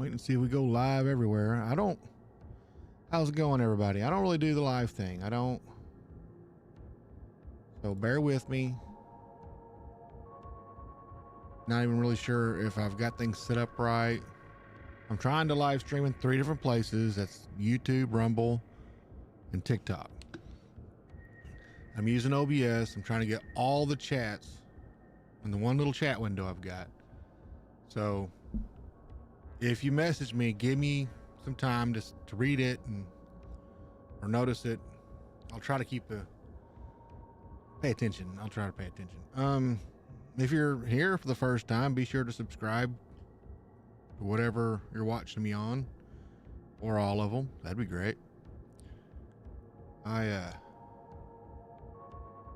Waiting to see if we go live everywhere. How's it going, everybody? I don't really do the live thing. So bear with me. Not even really sure if I've got things set up right. I'm trying to live stream in 3 different places. That's YouTube, Rumble, and TikTok. I'm using OBS. I'm trying to get all the chats in the one little chat window I've got. So if you message me, give me some time to read it or notice it. I'll try to pay attention. I'll try to pay attention. If you're here for the first time, be sure to subscribe to whatever you're watching me on, or all of them. That'd be great. I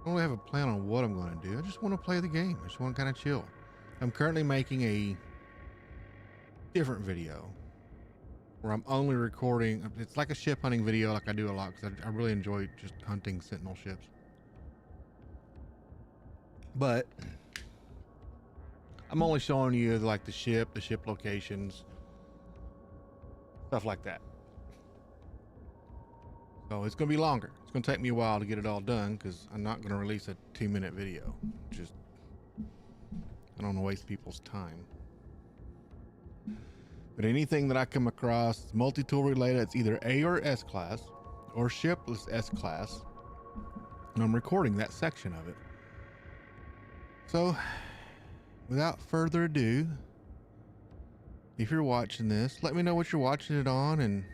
don't really have a plan on what I'm going to do. I just want to play the game. I just want to kind of chill. I'm currently making a different video where I'm only recording. It's like a ship hunting video, like I do a lot, because I really enjoy just hunting sentinel ships. But I'm only showing you like the ship locations, stuff like that. So it's going to be longer. It's going to take me a while to get it all done, because I'm not going to release a 2-minute video. I don't want to waste people's time. But anything that I come across multi-tool related, it's either A or S class or shipless S class, and I'm recording that section of it. So without further ado, if you're watching this, let me know what you're watching it on and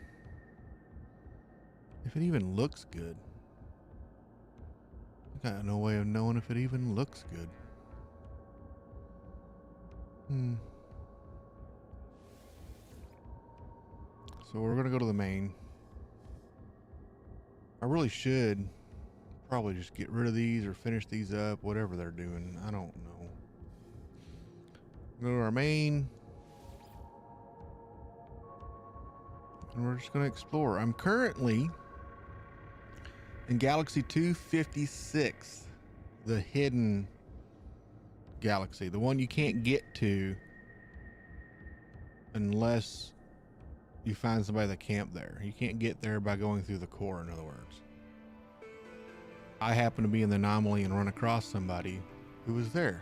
if it even looks good. I got no way of knowing if it even looks good. So we're gonna go to the main. I really should probably just get rid of these or finish these up, whatever they're doing. I don't know. Go to our main. And we're just gonna explore. I'm currently in Galaxy 256, the hidden galaxy, the one you can't get to unless you find somebody that camped there. You can't get there by going through the core, in other words. I happen to be in the anomaly and run across somebody who was there.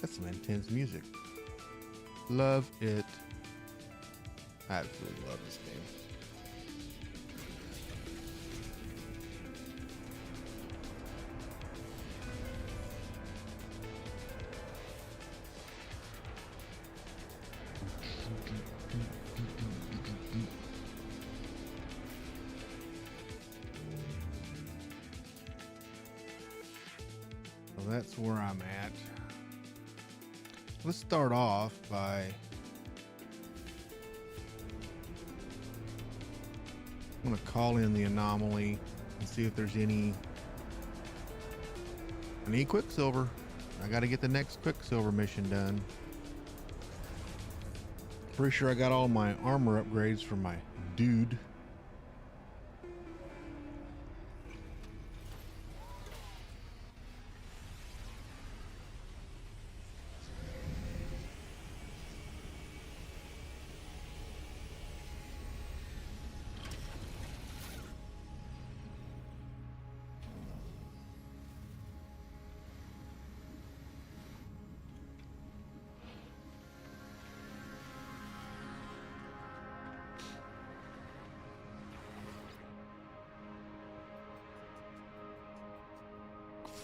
That's some intense music. Love it. I absolutely love this game. So that's where I'm at. Let's start off by I'm going to call in the anomaly and see if there's any Quicksilver. I got to get the next Quicksilver mission done. Pretty sure I got all my armor upgrades from my dude.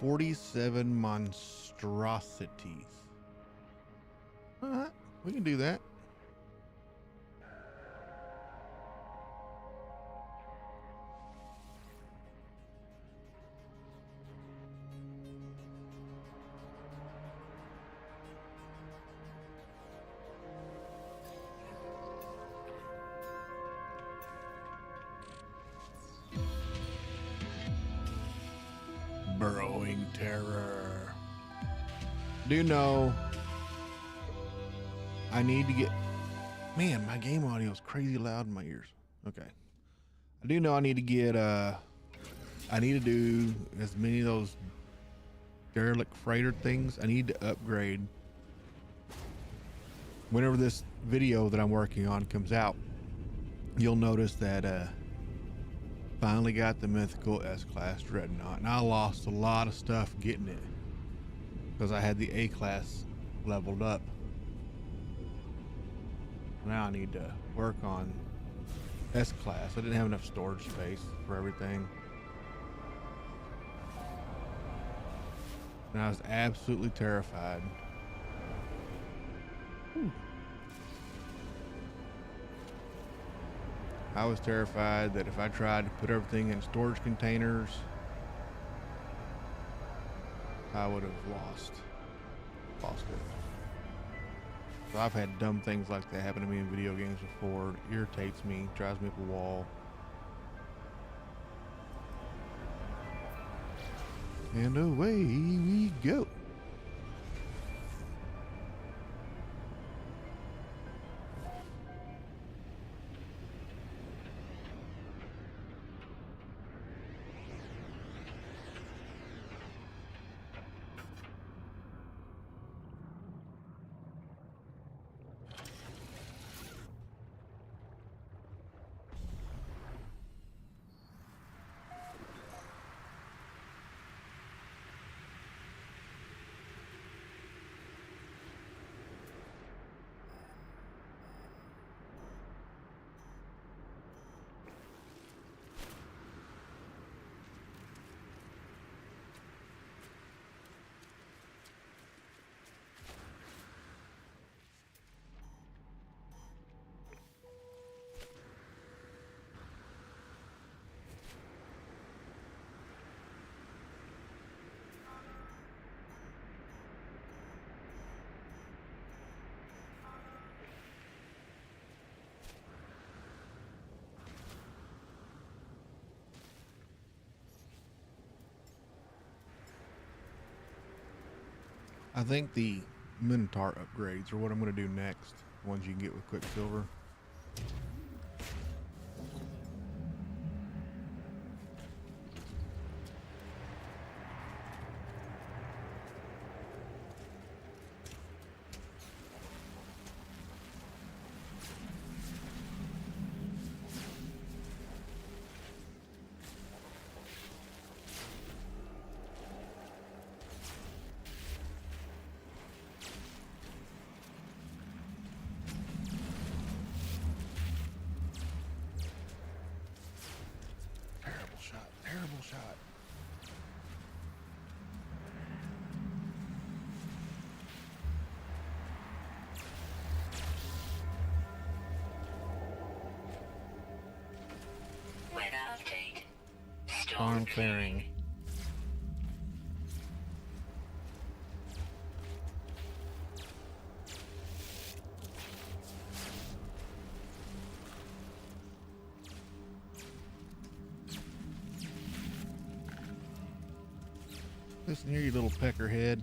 "47 monstrosities." All right, we can do that. Burrowing terror. Do know I need to get, man, my game audio is crazy loud in my ears. Okay. I do know I need to get, I need to do as many of those derelict freighter things. I need to upgrade whenever this video that I'm working on comes out, you'll notice that finally got the mythical S-Class Dreadnought, and I lost a lot of stuff getting it because I had the A-Class leveled up. Now I need to work on S-Class. I didn't have enough storage space for everything. And I was absolutely terrified. I was terrified that if I tried to put everything in storage containers, I would have lost it. So I've had dumb things like that happen to me in video games before. It irritates me, drives me up a wall. And away we go. I think the Minotaur upgrades are what I'm going to do next. Ones you can get with Quicksilver. Terrible shot. Weather update. Storm clearing. Listen here, you little peckerhead.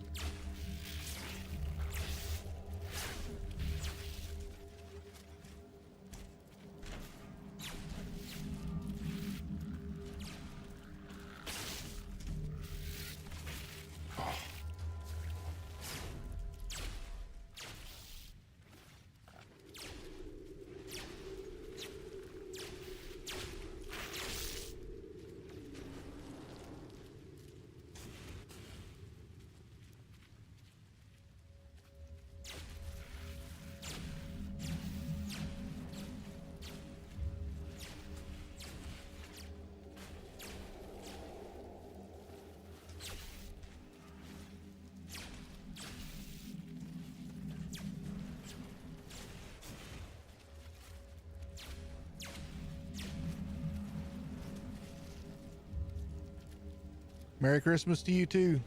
Merry Christmas to you too.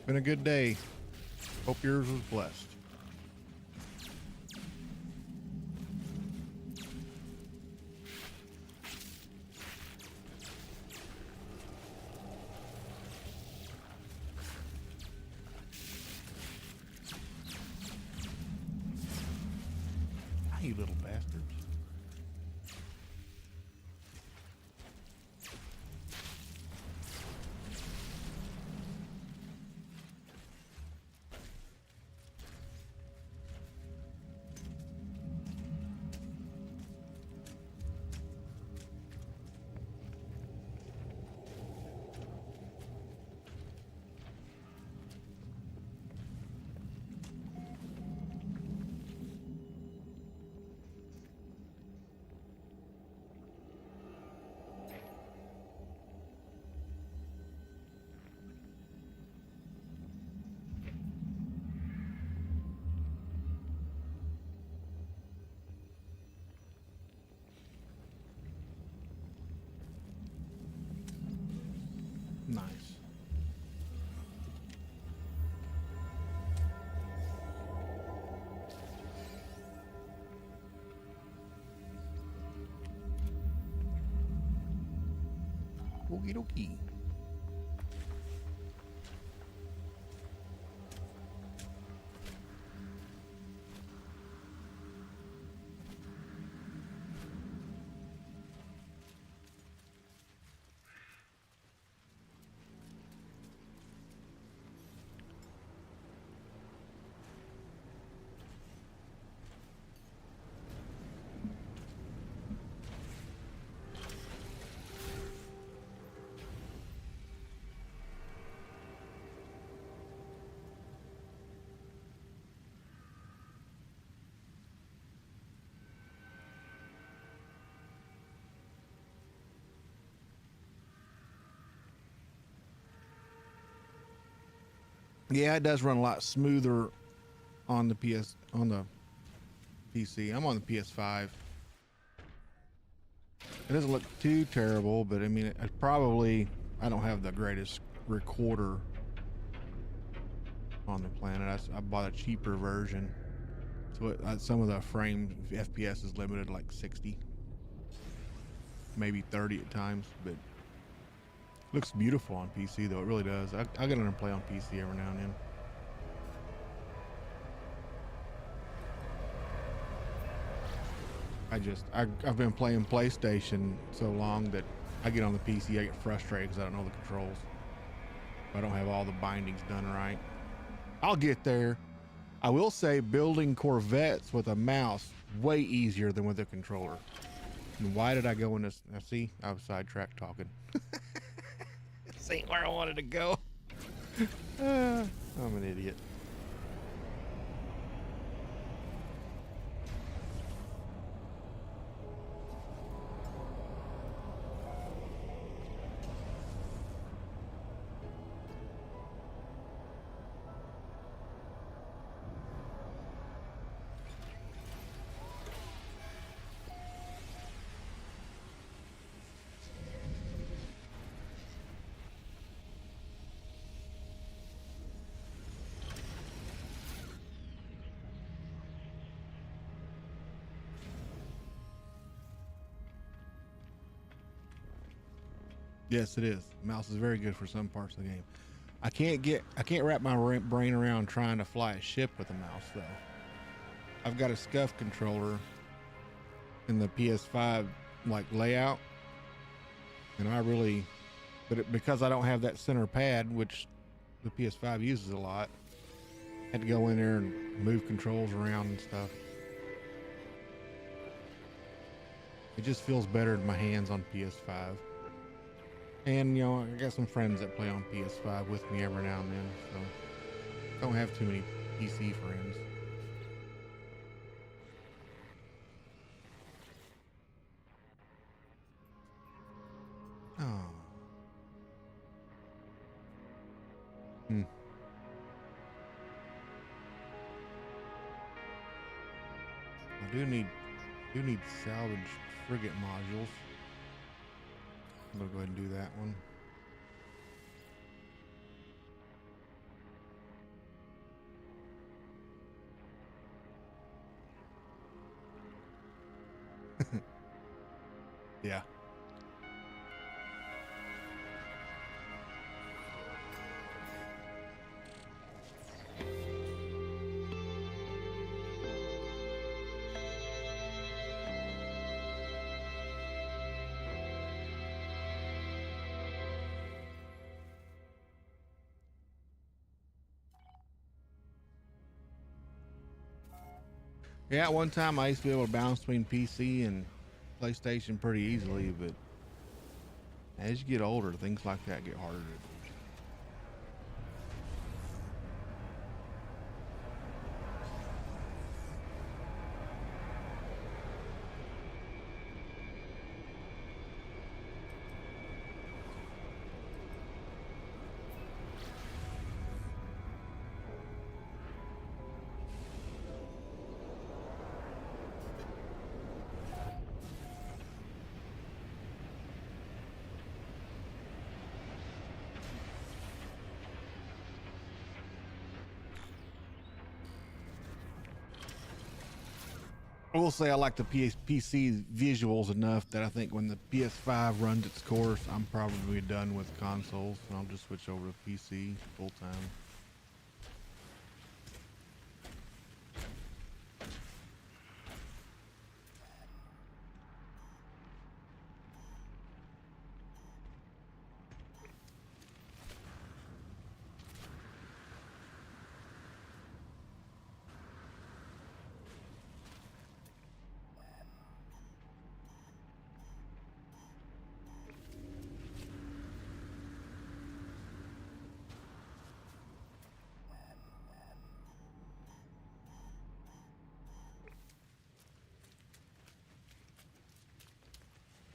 Been a good day. Hope yours was blessed. Ah, you little bastards. Okie dokie. Yeah, it does run a lot smoother on the PC. I'm on the PS5. It doesn't look too terrible, but I mean, I don't have the greatest recorder on the planet. I bought a cheaper version, so some of the frame FPS is limited to like 60, maybe 30 at times, but looks beautiful on PC though. It really does. I get on and play on PC every now and then. I've been playing PlayStation so long that I get on the PC, I get frustrated because I don't know the controls. I don't have all the bindings done right. I'll get there. I will say building Corvettes with a mouse way easier than with a controller. And why did I go in this? Now see, I was sidetracked talking. This ain't where I wanted to go. I'm an idiot. Yes, it is. Mouse is very good for some parts of the game. I can't wrap my brain around trying to fly a ship with a mouse though. I've got a SCUF controller in the PS5 like layout, and because I don't have that center pad, which the PS5 uses a lot, I had to go in there and move controls around and stuff. It just feels better in my hands on PS5. And, I got some friends that play on PS5 with me every now and then, so don't have too many PC friends. Oh. I do need salvage frigate modules. I'm gonna go ahead and do that one. Yeah. Yeah, at one time I used to be able to bounce between PC and PlayStation pretty easily, but as you get older, things like that get harder to do. I will say I like the PC visuals enough that I think when the PS5 runs its course, I'm probably done with consoles, and I'll just switch over to PC full time.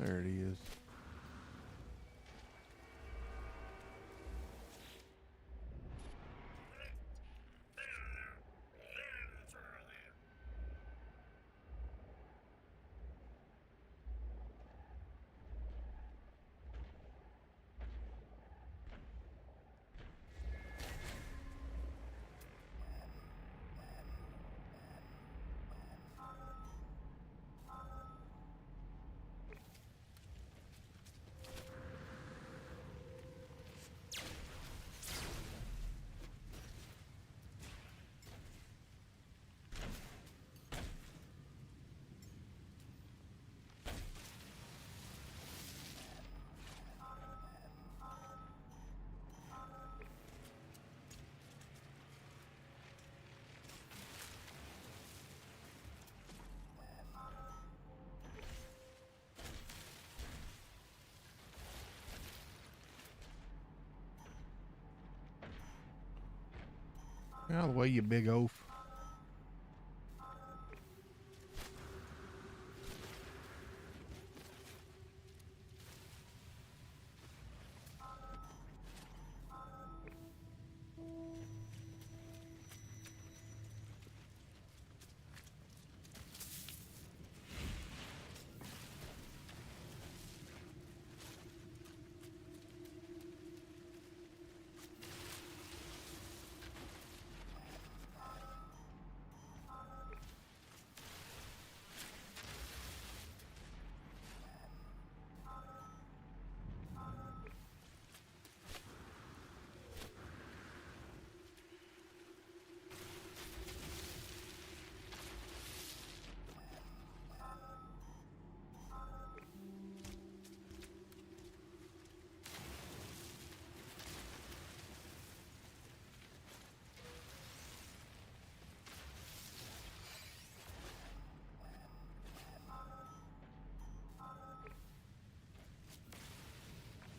There it is. Get out of the way, you big oaf.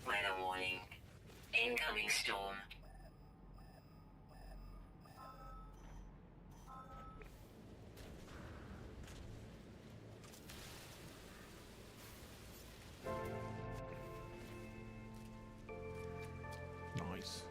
Weather warning. Incoming storm. Nice.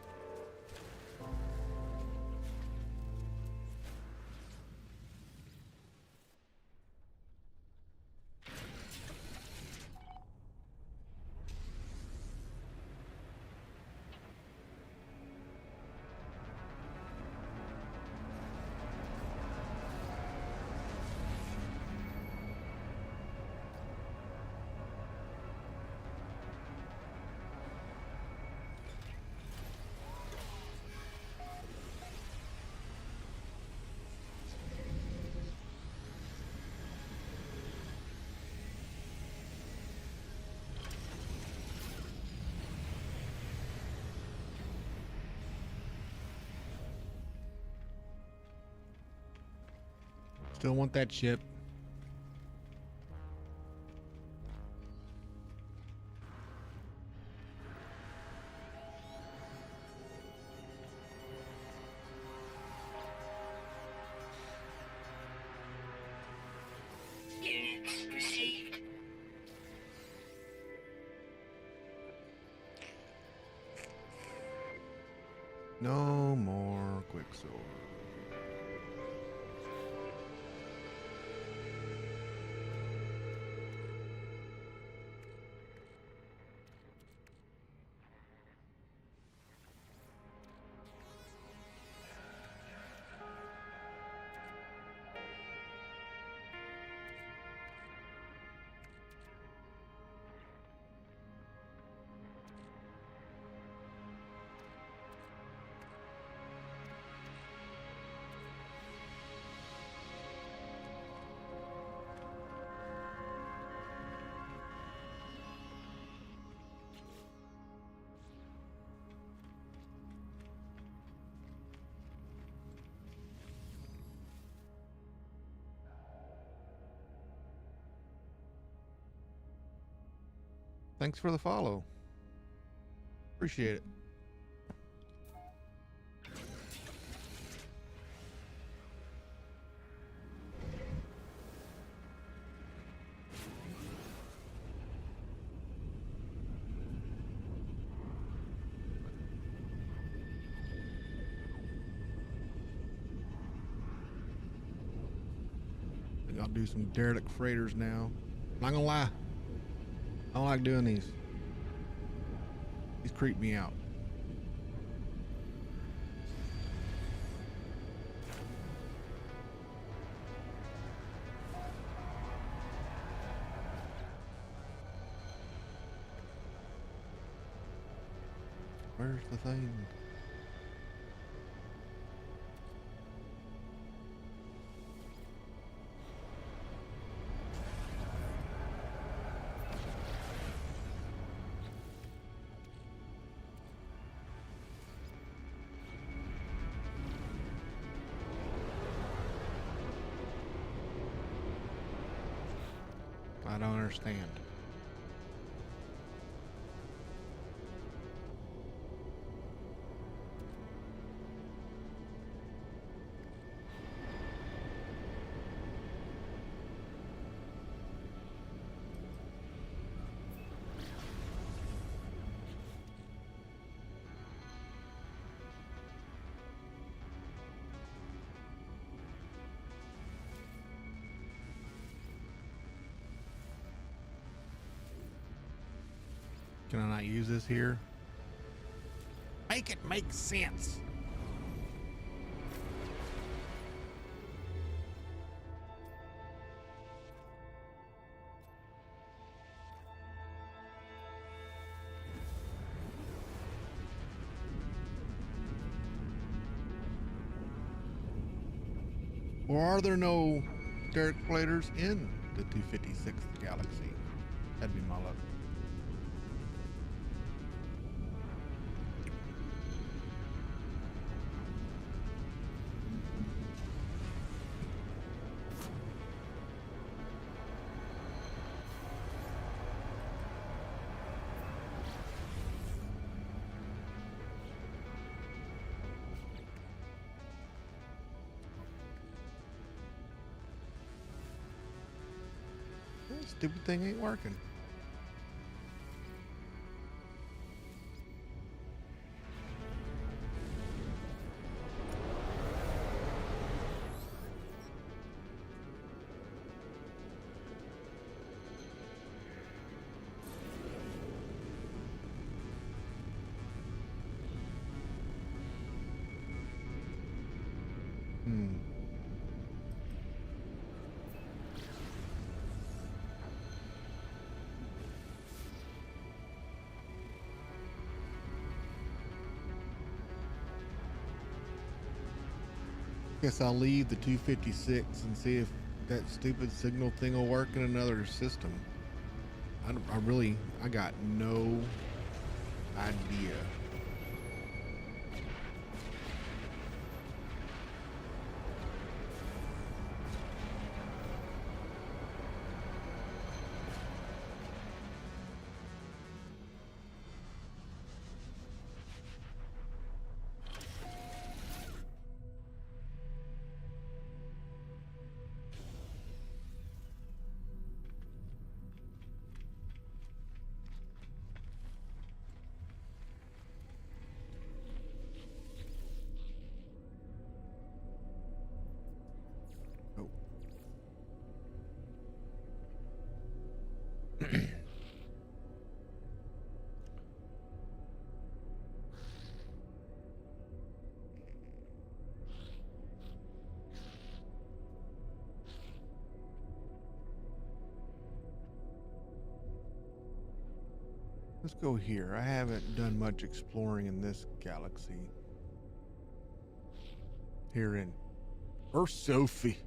Still want that ship. Units received. No more Quicksilver. Thanks for the follow. Appreciate it. I think I'll do some derelict freighters now. Not gonna lie, I don't like doing these. These creep me out. Where's the thing? I don't understand. Can I not use this here? Make it make sense. Or are there no derelict freighters in the 256th galaxy? That'd be my luck. This stupid thing ain't working. Guess I'll leave the 256 and see if that stupid signal thing will work in another system. I got no idea. Let's go here. I haven't done much exploring in this galaxy. Here in Sophie.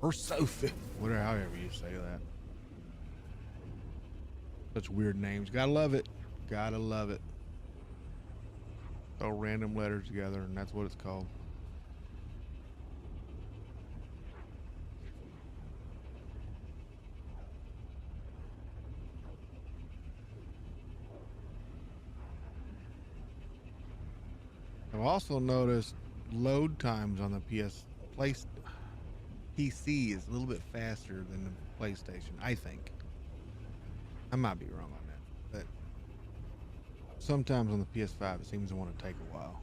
Whatever, however you say that. Such weird names. Gotta love it. Gotta love it. Throw random letters together, and that's what it's called. I've also noticed load times on the PC is a little bit faster than the PlayStation, I think. I might be wrong on that, but sometimes on the PS5 it seems to want to take a while.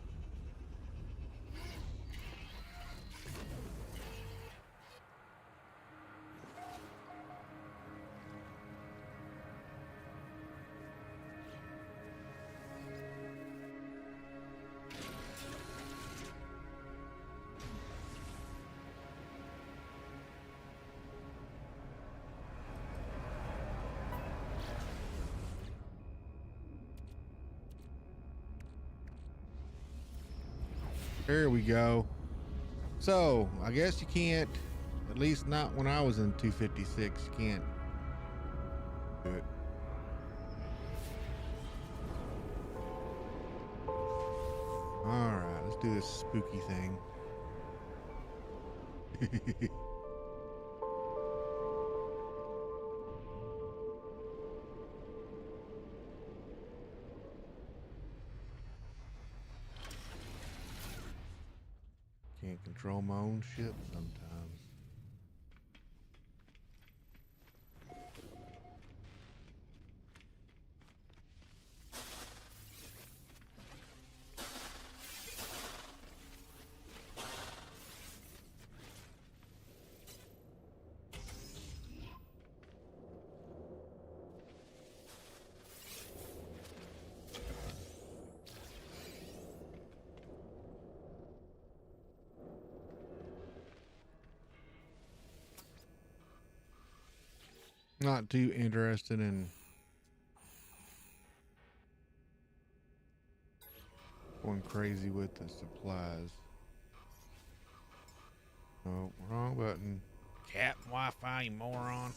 There we go. So, I guess you can't, at least not when I was in 256, you can't do it. Alright, let's do this spooky thing. Can't control my own ship sometimes. Not too interested in going crazy with the supplies. Oh, wrong button. Cat Wi-Fi, you moron.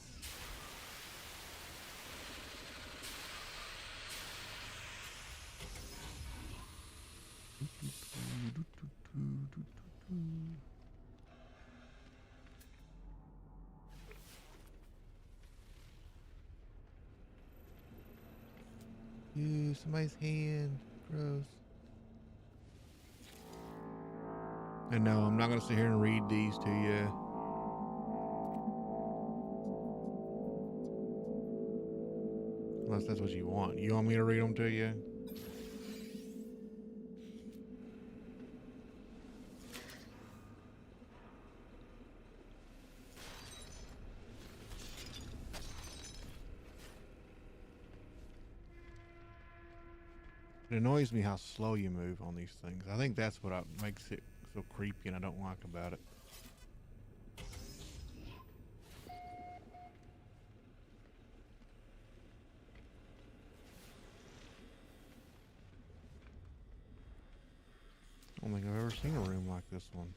Ew, somebody's hand. Gross. And no, I'm not going to sit here and read these to you. Unless that's what you want. You want me to read them to you? It annoys me how slow you move on these things. I think that's what makes it so creepy and I don't like about it. I don't think I've ever seen a room like this one.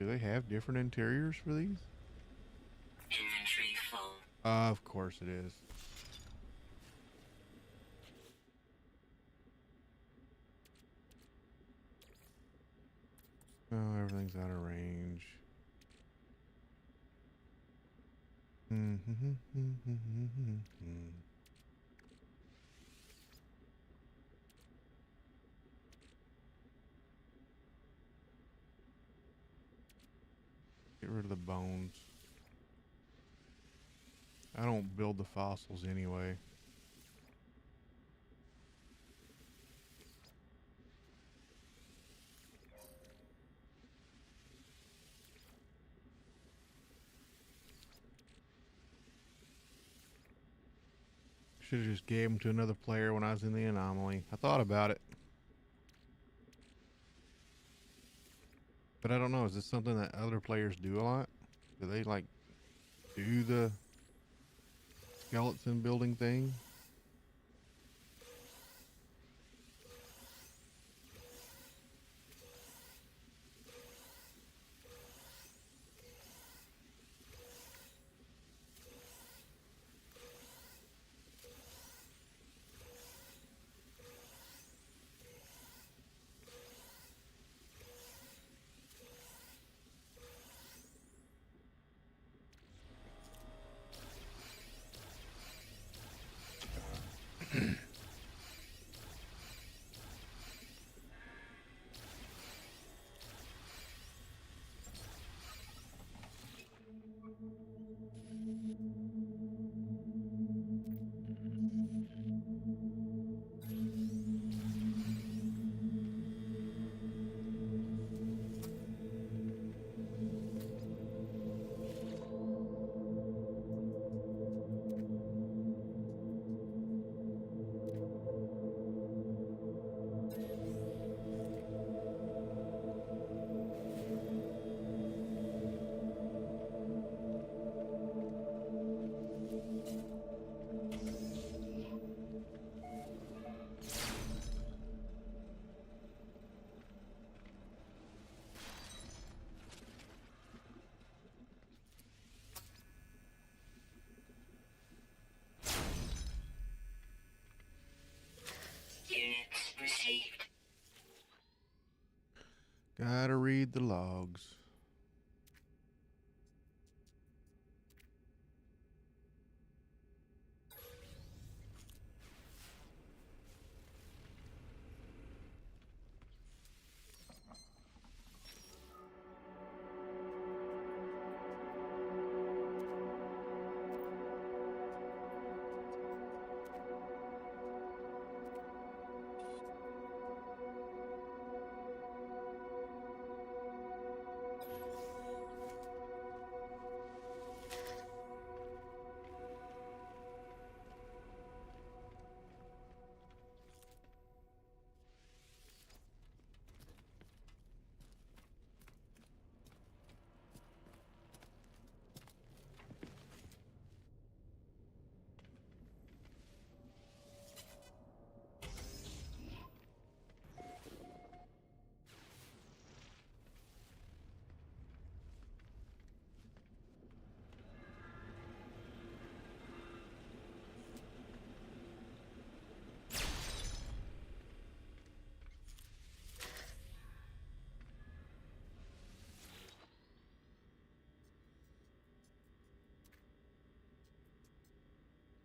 Do they have different interiors for these? Inventory full. Of course it is. Oh, everything's out of range. Get rid of the bones. I don't build the fossils anyway. Should have just gave them to another player when I was in the anomaly. I thought about it. But I don't know, is this something that other players do a lot? Do they like do the skeleton building thing? Gotta read the logs.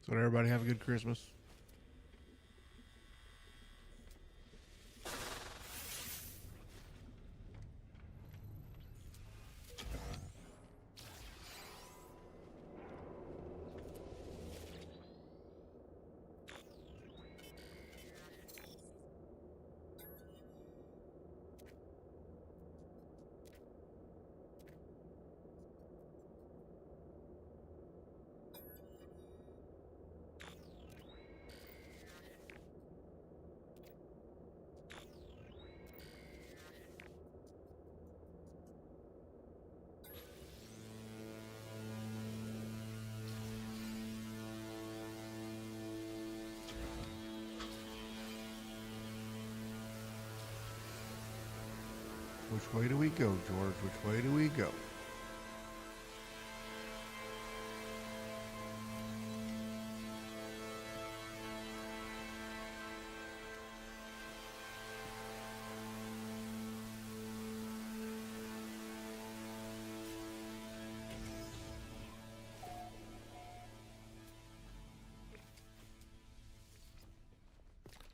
So everybody have a good Christmas. Which way do we go, George? Which way do we go?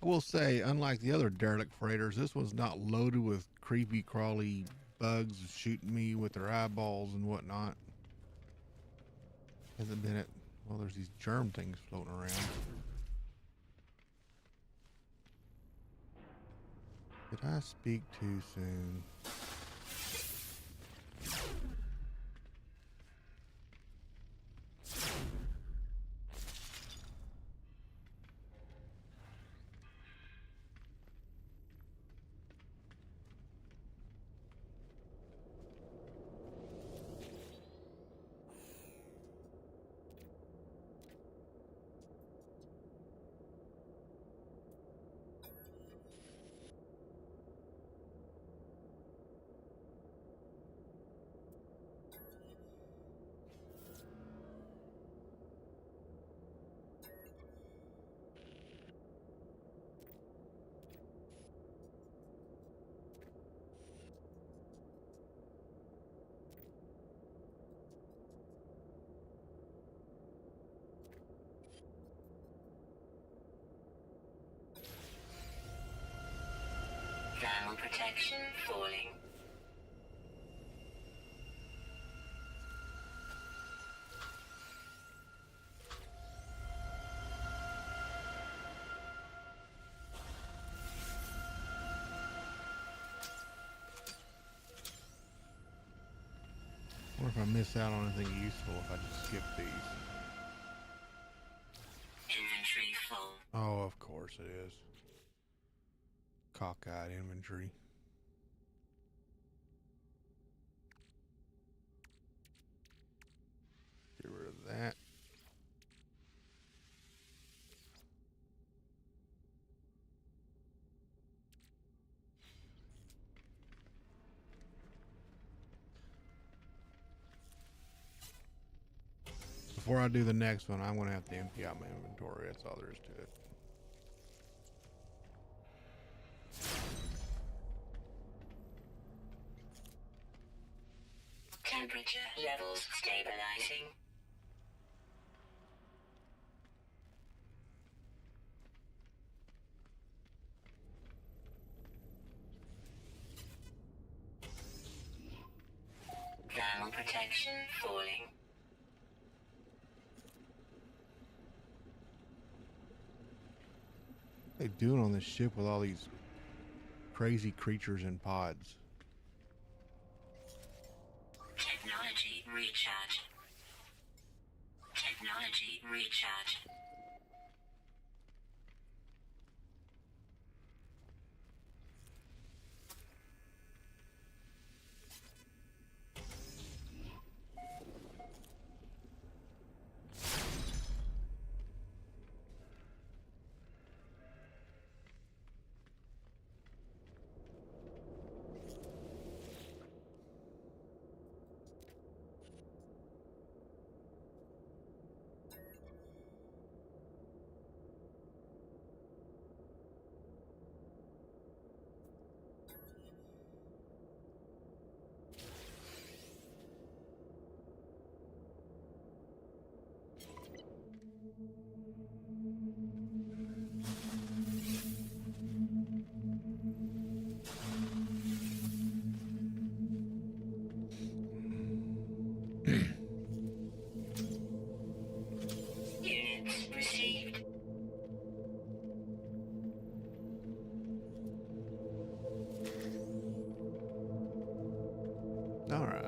I will say, unlike the other derelict freighters, this one's not loaded with creepy, crawly bugs shooting me with their eyeballs and whatnot. Hasn't been it. Well, there's these germ things floating around. Did I speak too soon? Thermal protection falling. I wonder if I miss out on anything useful if I just skip these. Inventory full. Oh, of course it is. Cockeyed inventory. Get rid of that. Before I do the next one, I'm going to have to empty out my inventory. That's all there is to it. Levels stabilizing. Thermal protection falling. What are they doing on this ship with all these crazy creatures in pods? Technology recharge. Technology recharge. Units received. All right.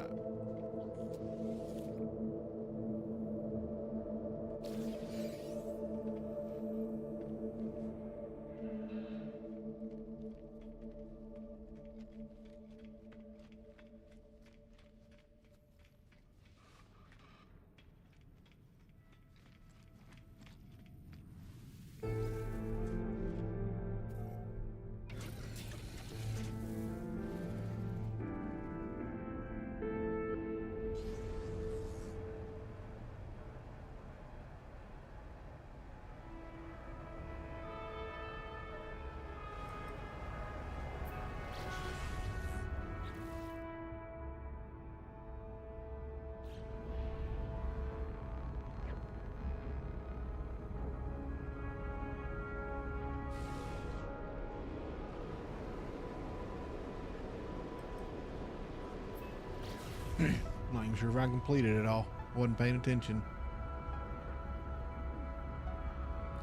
Not even sure if I completed it all. Wasn't paying attention.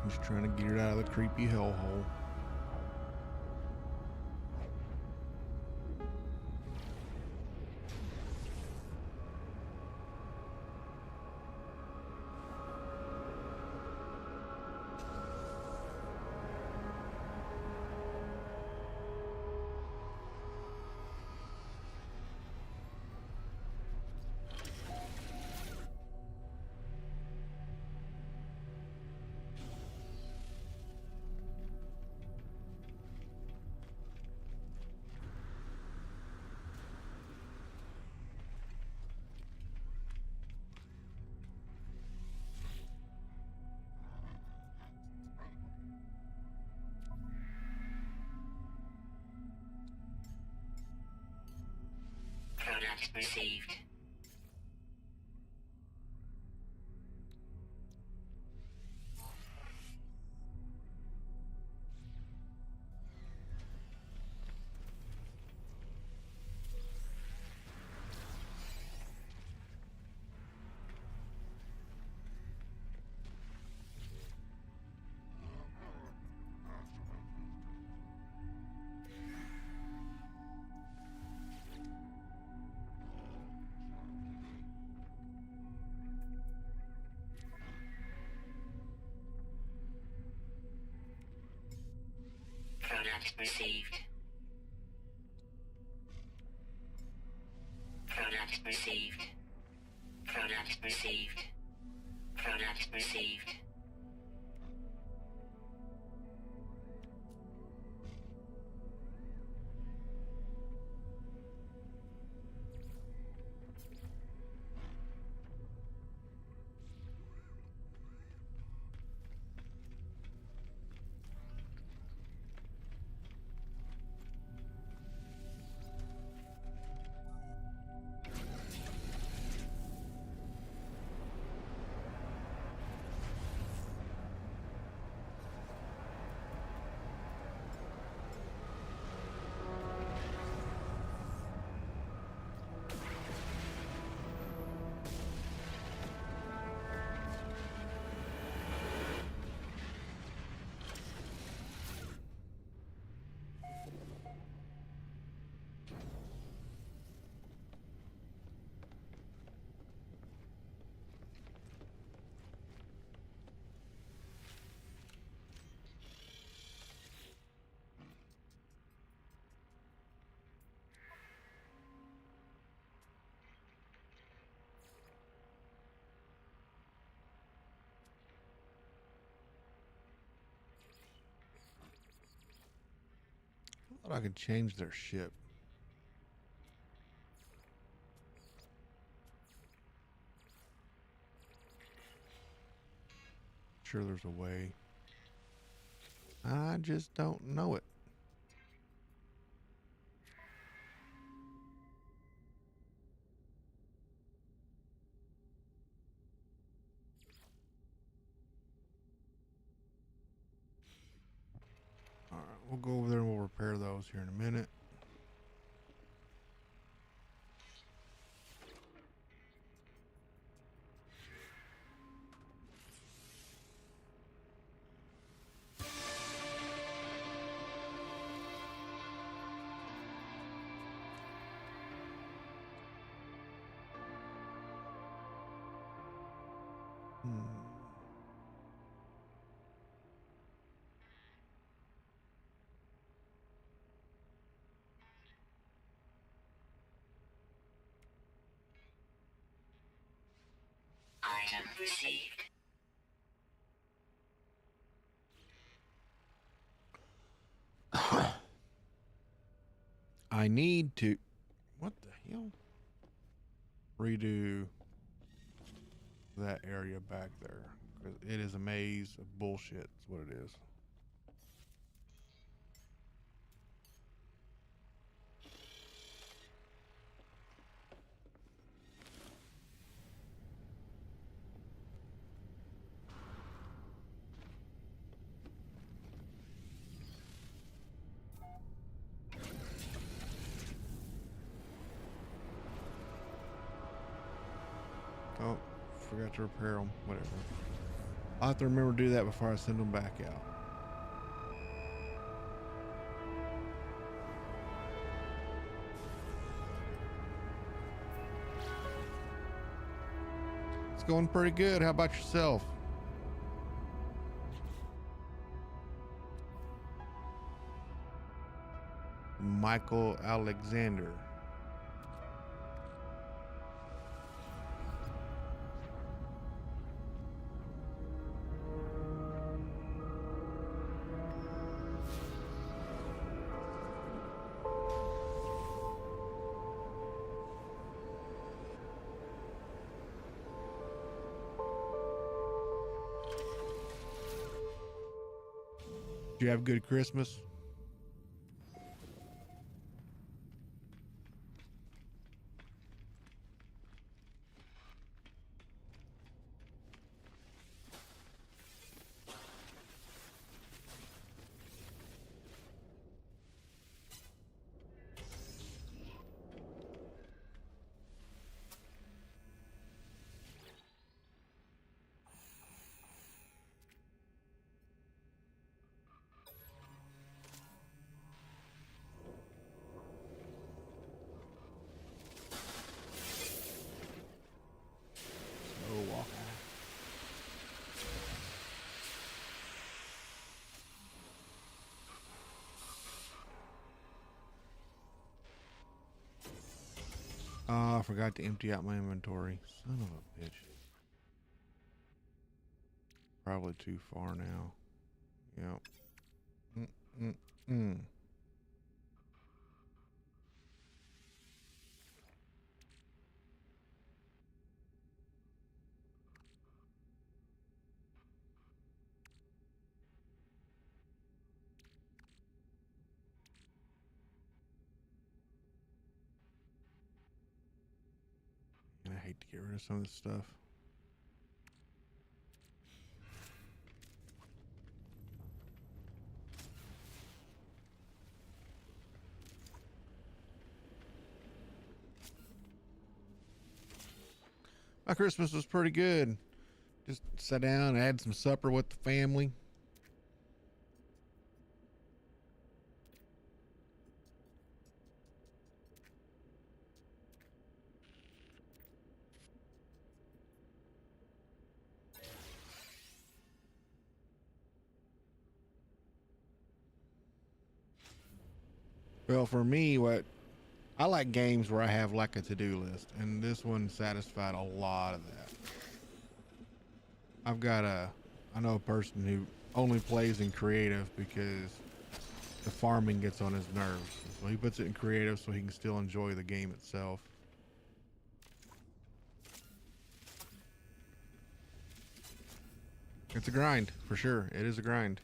Just trying to get it out of the creepy hellhole. Product received. Product received. Product received. Product received. Product received. Thought I could change their ship. Sure, there's a way. I just don't know it. All right, we'll go over there and we'll repair those here in a minute. Item received. I need to. What the hell? Redo that area back there. 'Cause it is a maze of bullshit. That's what it is. Oh, forgot to repair them. Whatever. I'll have to remember to do that before I send them back out. It's going pretty good. How about yourself? Michael Alexander. Did you have a good Christmas? Oh, walk. Oh, I forgot to empty out my inventory. Son of a bitch. Probably too far now. Yep. Mm-mm-mm. And I hate to get rid of some of this stuff. My Christmas was pretty good. Just sat down and had some supper with the family. Well, for me, what I like games where I have like a to-do list, and this one satisfied a lot of that. I know a person who only plays in creative because the farming gets on his nerves. So he puts it in creative so he can still enjoy the game itself. It's a grind, for sure. It is a grind.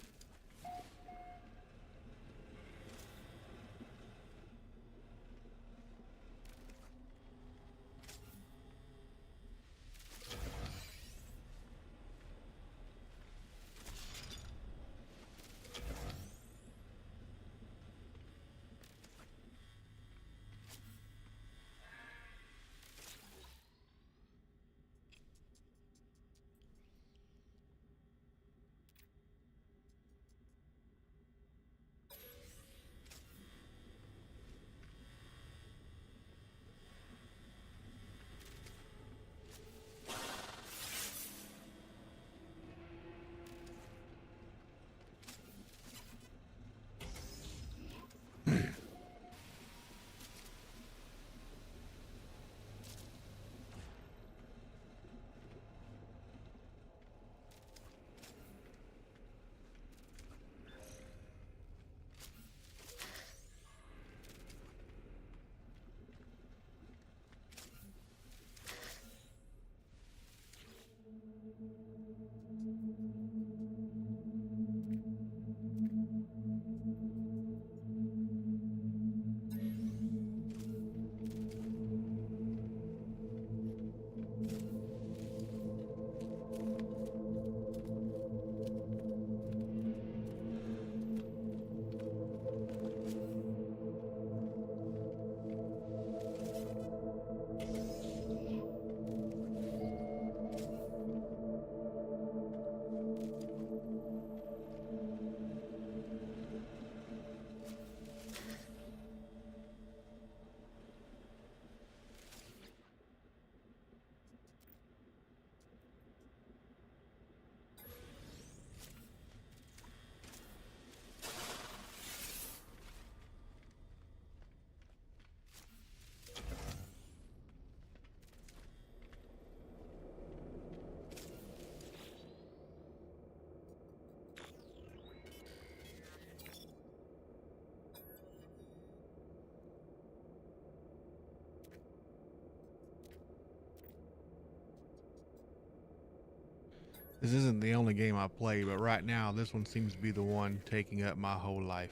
This isn't the only game I play, but right now this one seems to be the one taking up my whole life.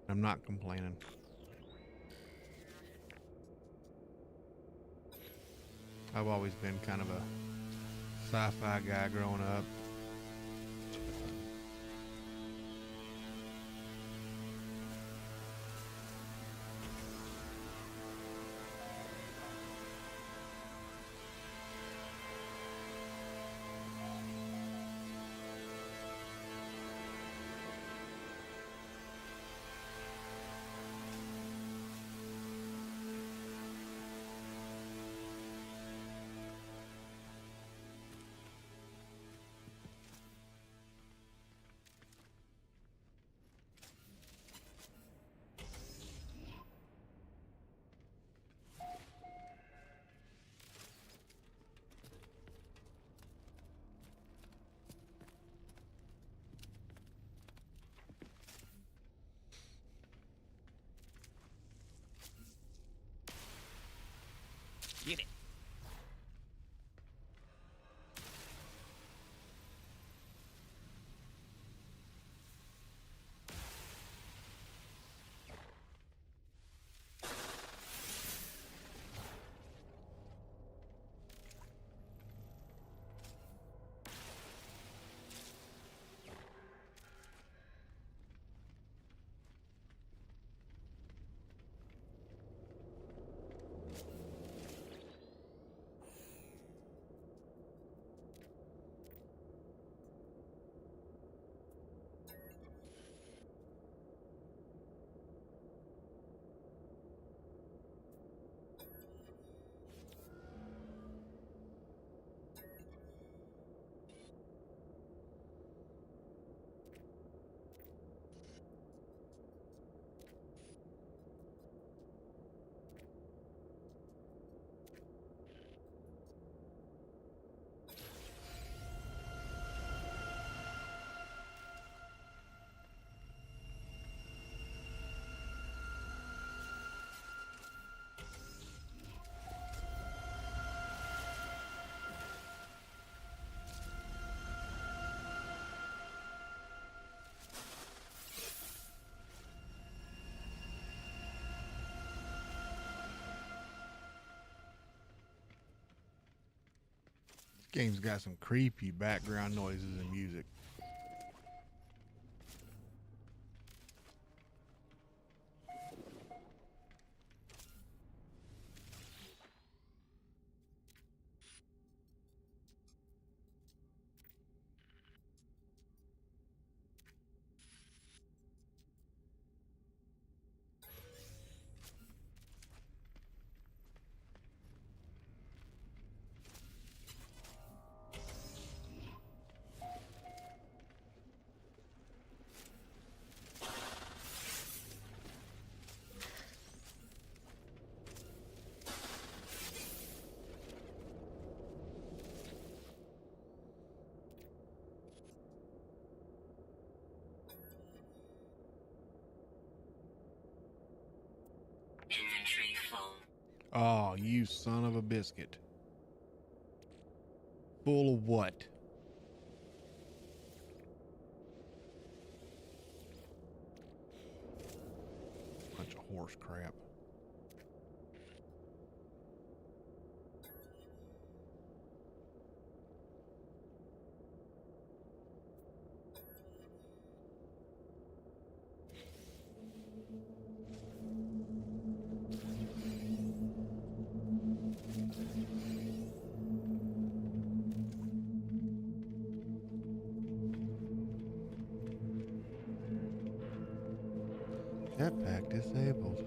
I'm not complaining. I've always been kind of a sci-fi guy growing up. Get it. Game's got some creepy background noises and music. Inventory full. Oh, you son of a biscuit. Full of what? Bunch of horse crap. Jetpack disabled.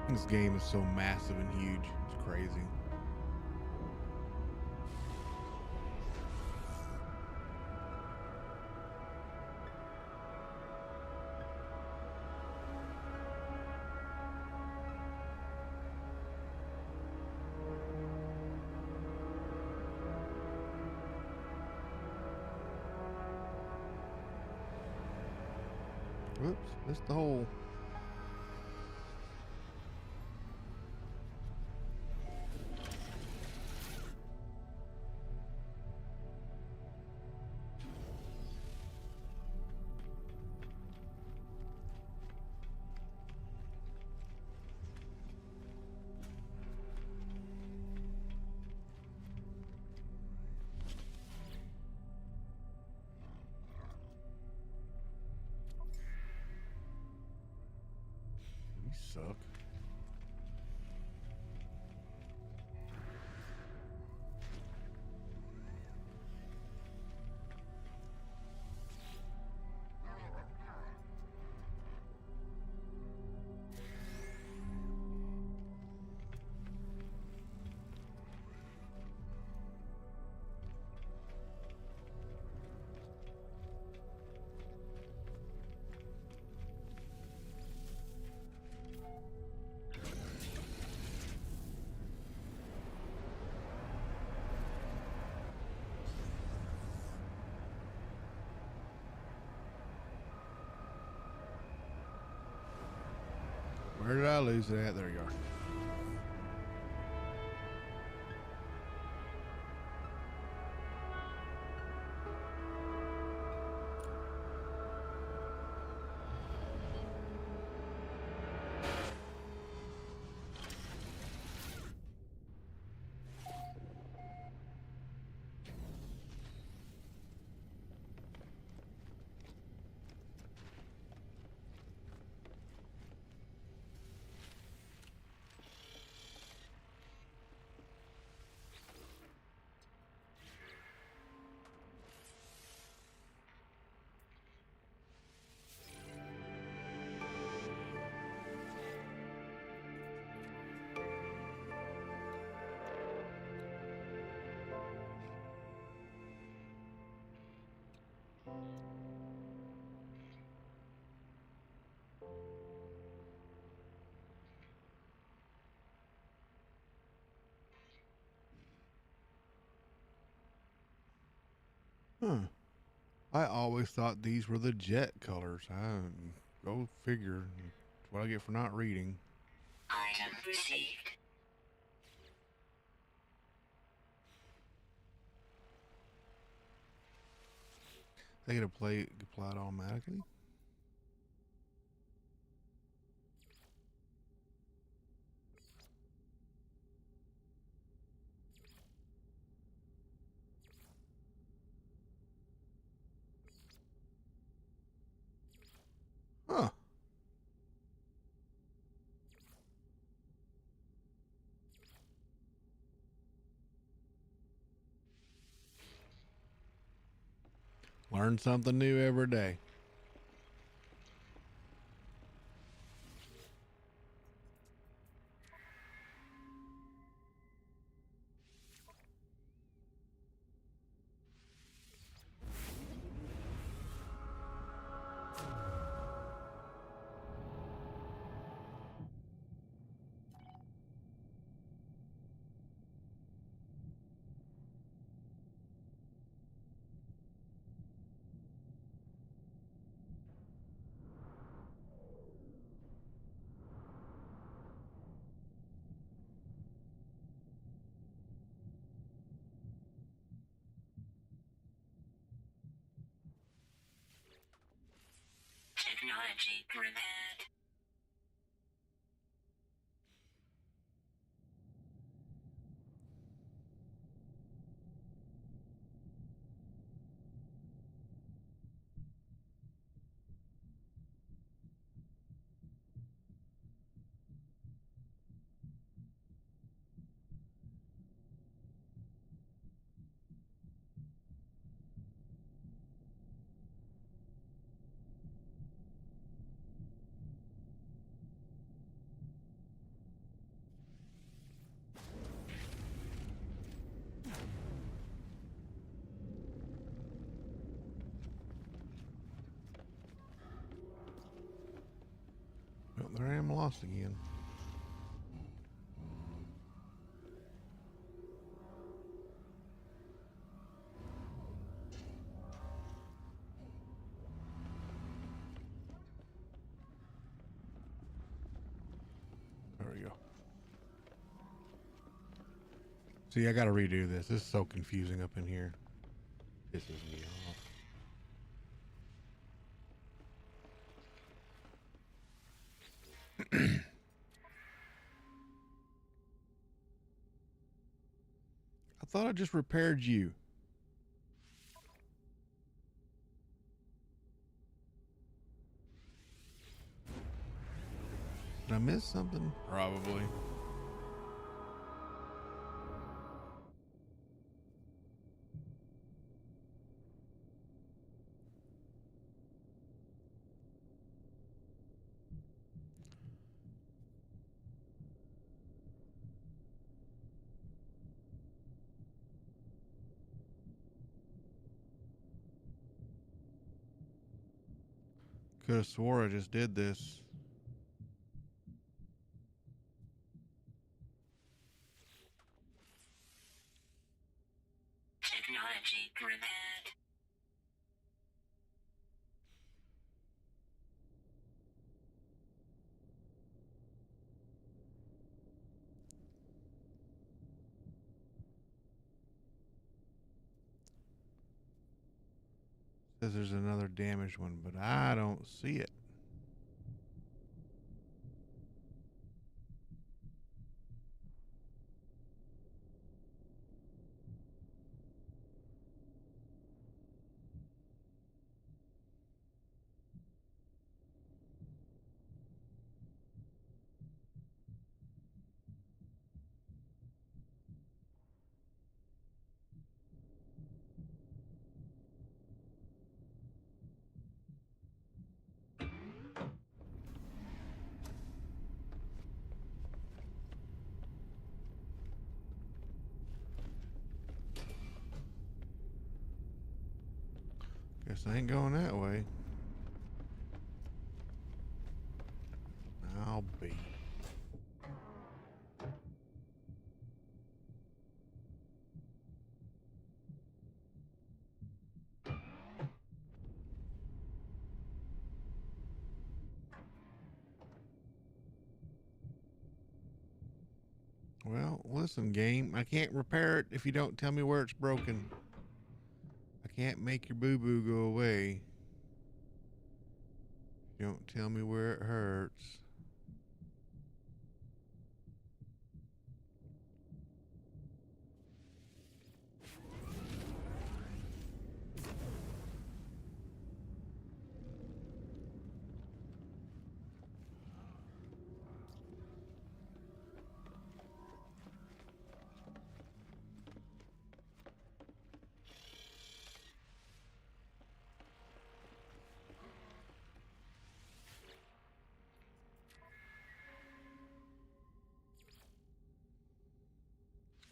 This game is so massive and huge. It's crazy. Whoops, missed the hole. You suck. Where did I lose it at? There you are. Huh. I always thought these were the jet colors. Go figure. That's what I get for not reading. Item received. They get to play applied automatically. Huh. Learn something new every day. Technology prepared. Well, there I am lost again. There we go. See, I gotta redo this. This is so confusing up in here. Pisses me off. I thought I just repaired you. Did I miss something? Probably. Could have swore I just did this. Technology prepared. Says there's another damaged one, but I don't see it. Guess I ain't going that way. I'll be. Listen, game, I can't repair it if you don't tell me where it's broken. I can't make your boo-boo go away. You don't tell me where it hurts.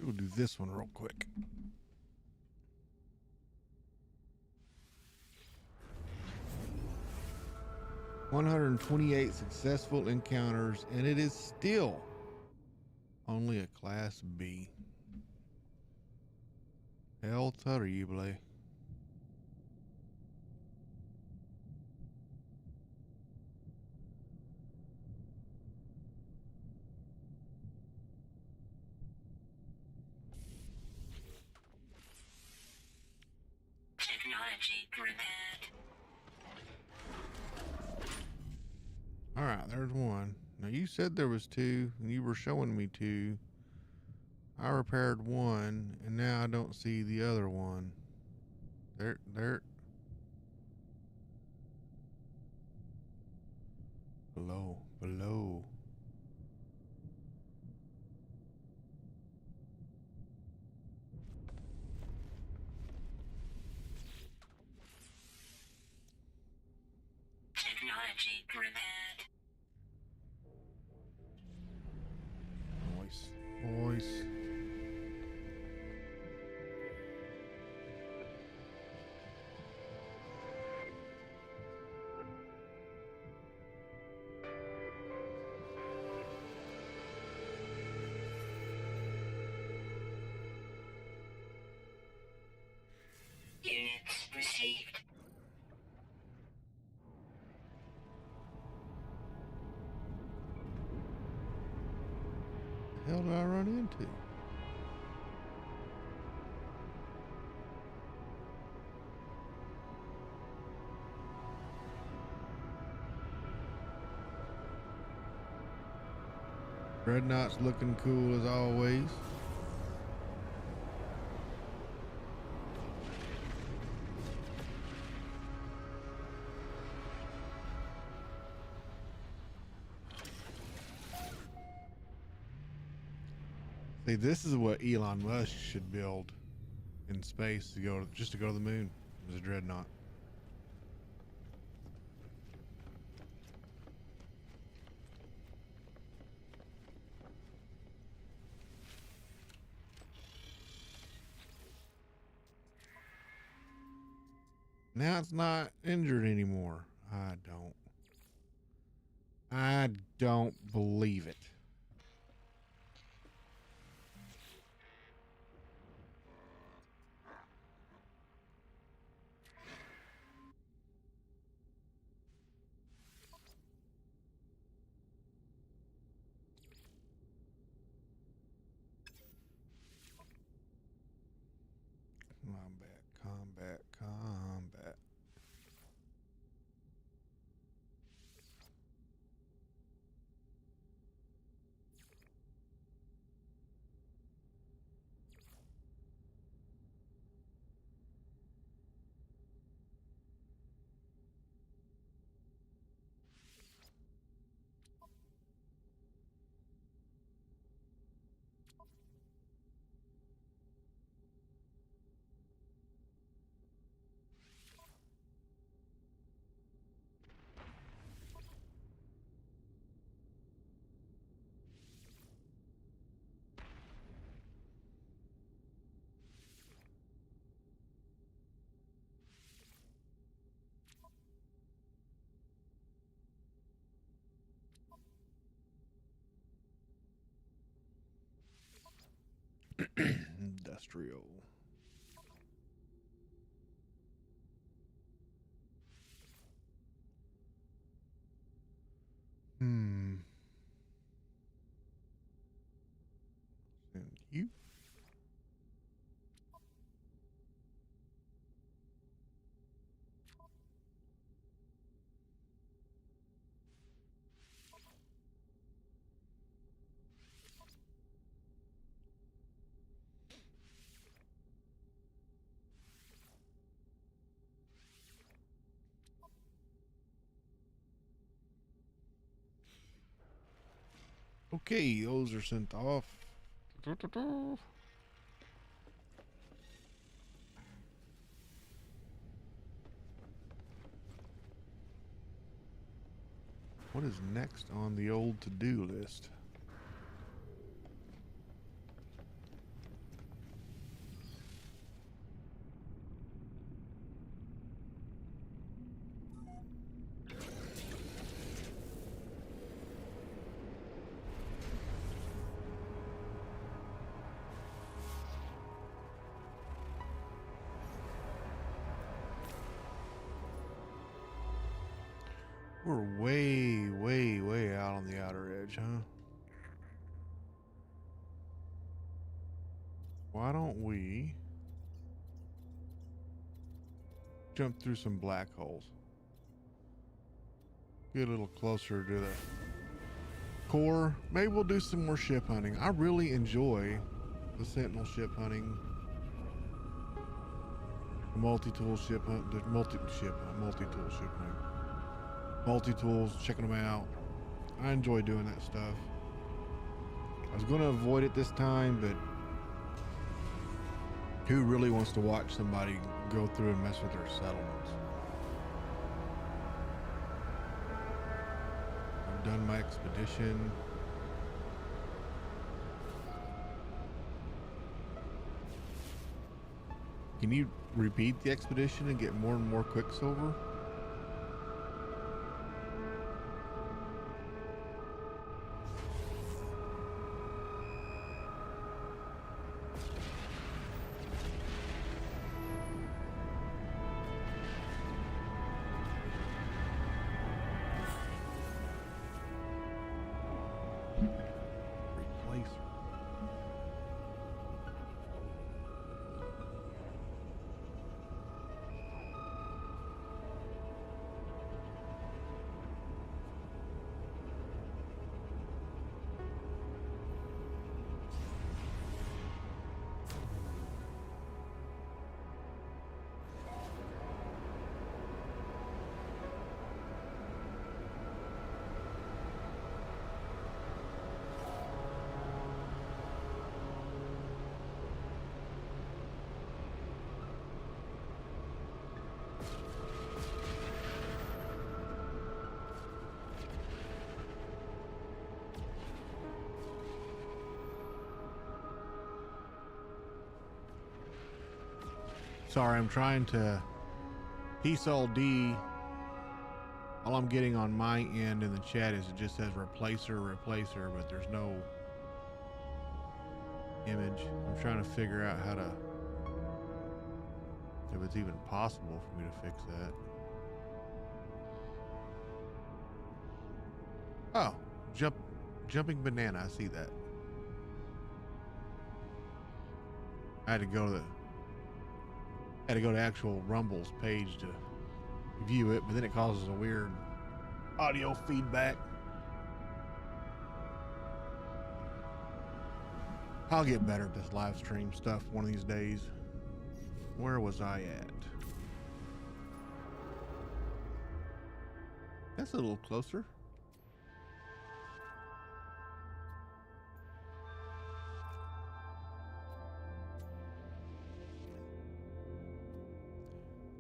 We'll do this one real quick. "128 successful encounters, and it is still only a Class B. El terrible." Technology prepared. All right, there's one. Now you said there was two, and you were showing me two. I repaired one, and now I don't see the other one. There, below. Technology prepared. Voice. Units received. The hell did I run into? Dreadnought's looking cool as always. See, this is what Elon Musk should build in space to go just to go to the moon. Is a dreadnought. Now it's not injured anymore. I don't believe it. Combat. Industrial. Okay, those are sent off. What is next on the old to-do list? We're way, way, way out on the outer edge, huh? Why don't we jump through some black holes? Get a little closer to the core. Maybe we'll do some more ship hunting. I really enjoy the Sentinel ship hunting. The multi-tool ship hunt, the multi-tool ship hunting. Multi-tools, checking them out. I enjoy doing that stuff. I was going to avoid it this time, but who really wants to watch somebody go through and mess with their settlements? I've done my expedition. Can you repeat the expedition and get more and more Quicksilver? Replacer. Sorry, I'm trying to piece all D. All I'm getting on my end in the chat is it just says replacer, but there's no image. I'm trying to figure out how to, if it's even possible for me to fix that. Oh, jumping banana. I see that. I had to go to actual Rumble's page to view it, but then it causes a weird audio feedback. I'll get better at this live stream stuff one of these days. Where was I at? That's a little closer.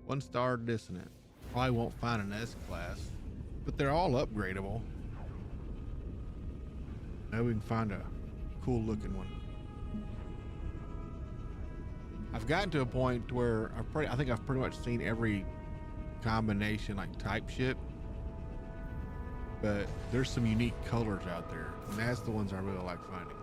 One star dissonant. Probably won't find an S class, but they're all upgradable. Maybe we can find a cool looking one. I've gotten to a point where I think I've pretty much seen every combination like type ship, but there's some unique colors out there, and that's the ones I really like finding.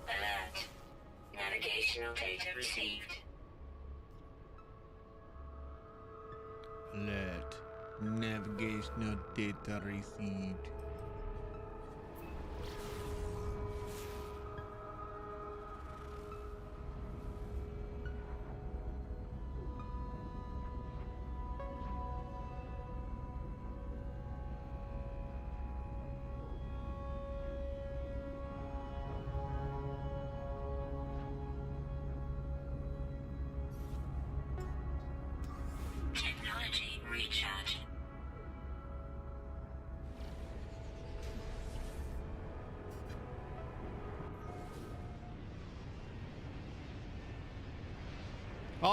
Alert. Navigational data received. Alert. Navigational data received.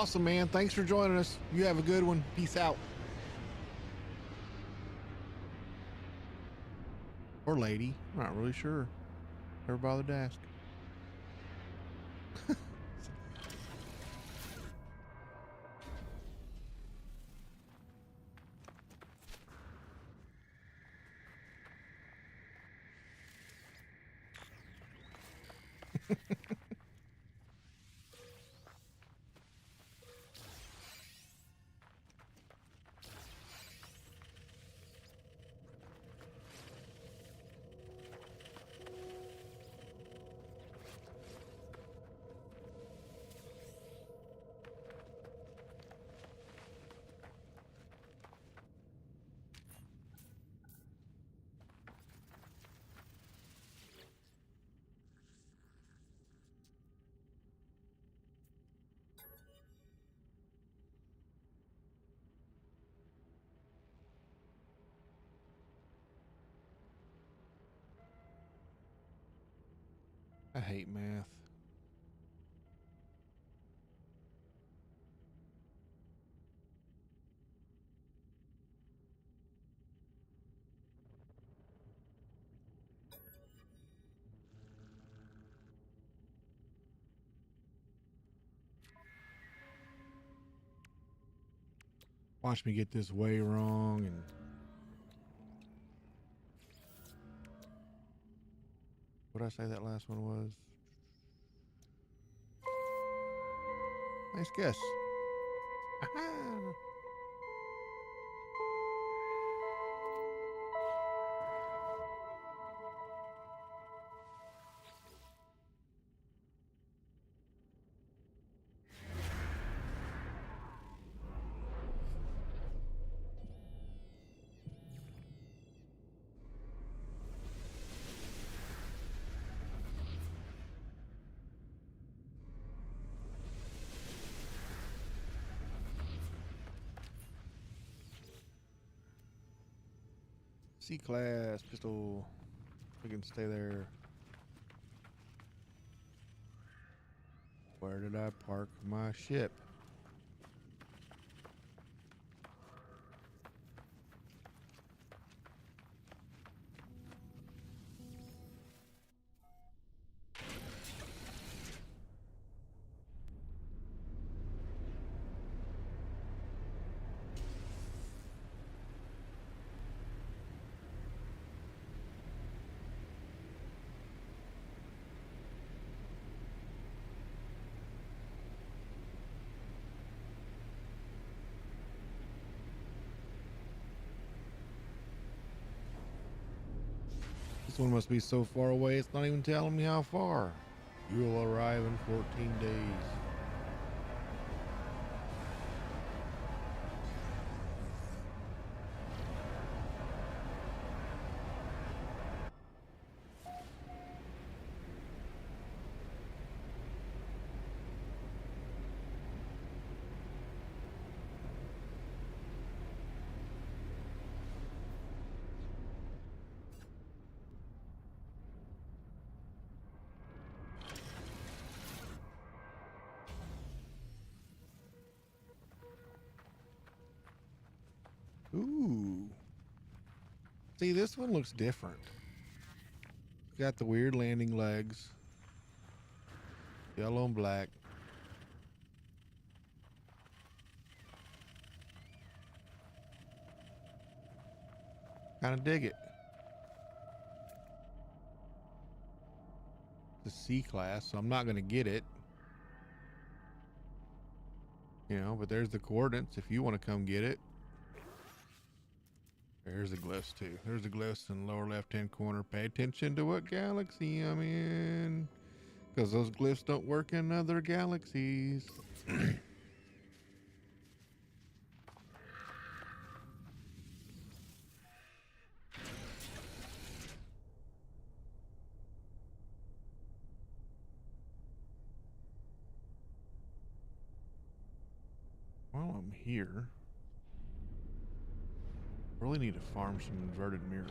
Awesome, man. Thanks for joining us. You have a good one. Peace out. Or lady. I'm not really sure. Never bothered to ask. I hate math. Watch me get this way wrong and what did I say that last one was? Nice guess. Aha. C-class pistol. We can stay there. Where did I park my ship? This one must be so far away, it's not even telling me how far. You will arrive in 14 days. Ooh. See, this one looks different. Got the weird landing legs. Yellow and black. Kind of dig it. It's a C class, so I'm not going to get it. You know, but there's the coordinates if you want to come get it. There's the glyphs too. There's the glyphs in the lower left-hand corner. Pay attention to what galaxy I'm in, because those glyphs don't work in other galaxies. While I'm here, I really need to farm some inverted mirrors.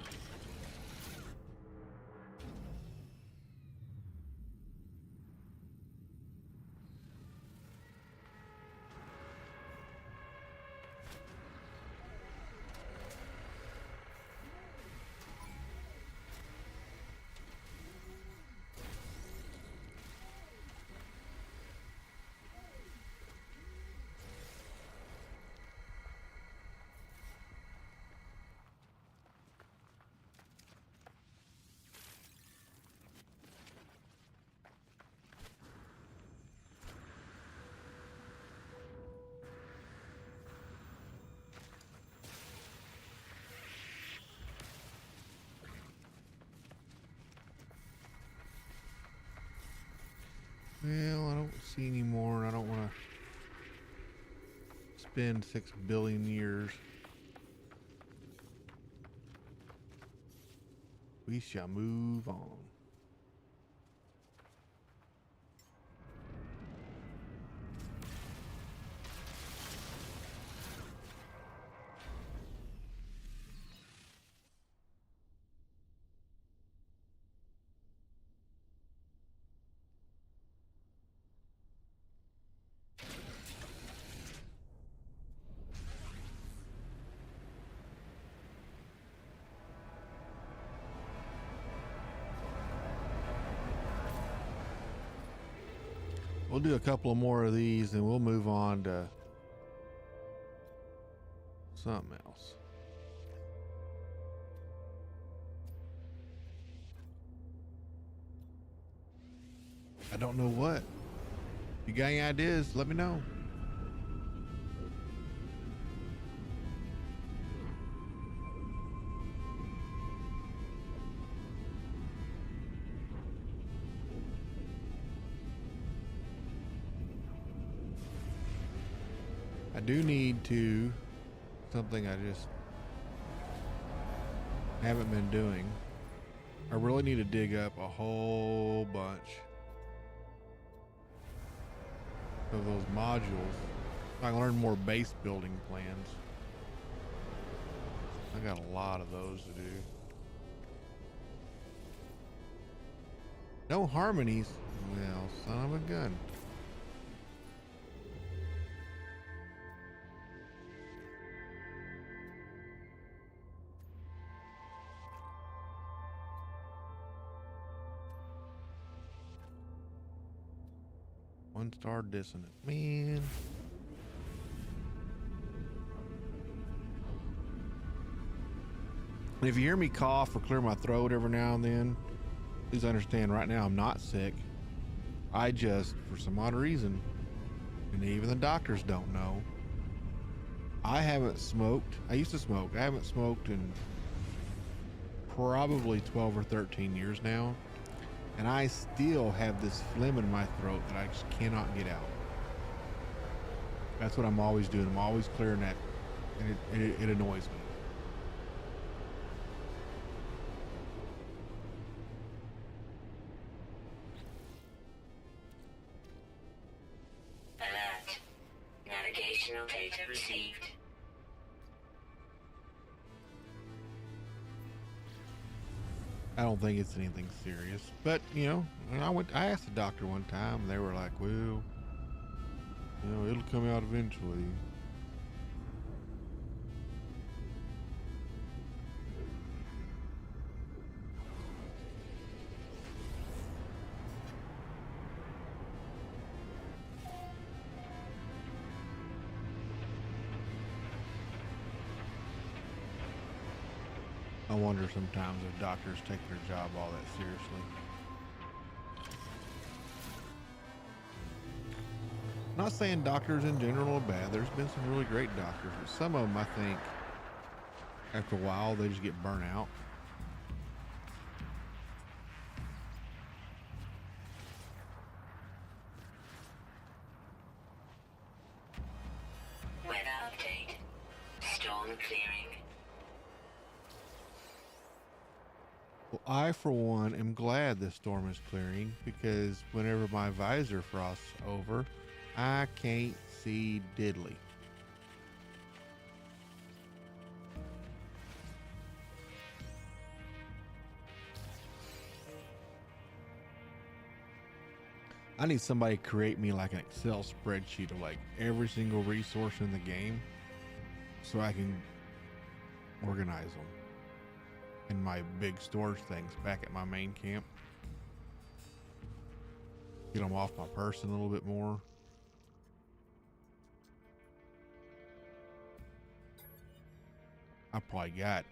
been 6 billion years. We shall move on. We'll do a couple of more of these and we'll move on to something else. I don't know what. If you got any ideas, let me know. I do need to, something I just haven't been doing. I really need to dig up a whole bunch of those modules. I can learn more base building plans. I got a lot of those to do. No harmonies. Well, son of a gun. One star dissonant. Man. And if you hear me cough or clear my throat every now and then, please understand right now I'm not sick. I just, for some odd reason, and even the doctors don't know, I haven't smoked. I used to smoke. I haven't smoked in probably 12 or 13 years now. And I still have this phlegm in my throat that I just cannot get out. That's what I'm always doing. I'm always clearing that. And it annoys me. Alert. Navigational data received. I don't think it's anything serious, but you know, I asked the doctor one time and they were like, well, you know, it'll come out eventually. I wonder sometimes if doctors take their job all that seriously. Not saying doctors in general are bad. There's been some really great doctors, but some of them, I think, after a while, they just get burnt out. Weather update. Storm clearing. Well, I, for one, am glad this storm is clearing because whenever my visor frosts over, I can't see diddly. I need somebody to create me like an Excel spreadsheet of like every single resource in the game so I can organize them in my big storage things back at my main camp. Get them off my person a little bit more. I probably got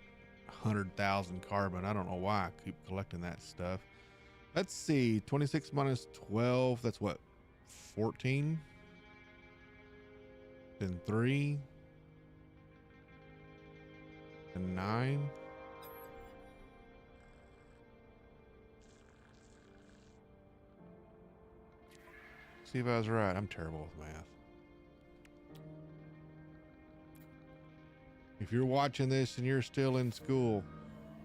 100,000 carbon. I don't know why I keep collecting that stuff. Let's see, 26 minus 12, that's what, 14? Then 3. And 9. See if I was right. I'm terrible with math. If you're watching this and you're still in school,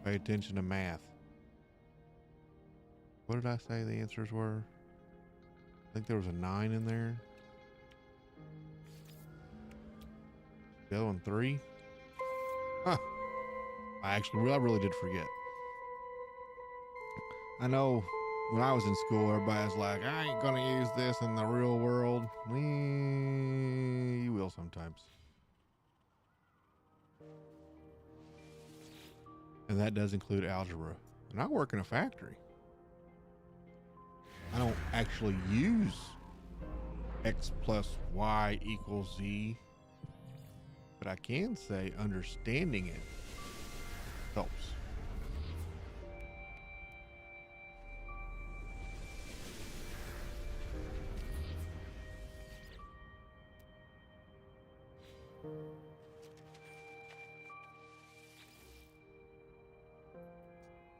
pay attention to math. What did I say the answers were? I think there was a 9 in there. The other one 3. Huh. I really did forget. I know when I was in school, everybody's like, I ain't gonna use this in the real world. You will sometimes. And that does include algebra. And I work in a factory. I don't actually use X plus Y equals Z, but I can say understanding it helps.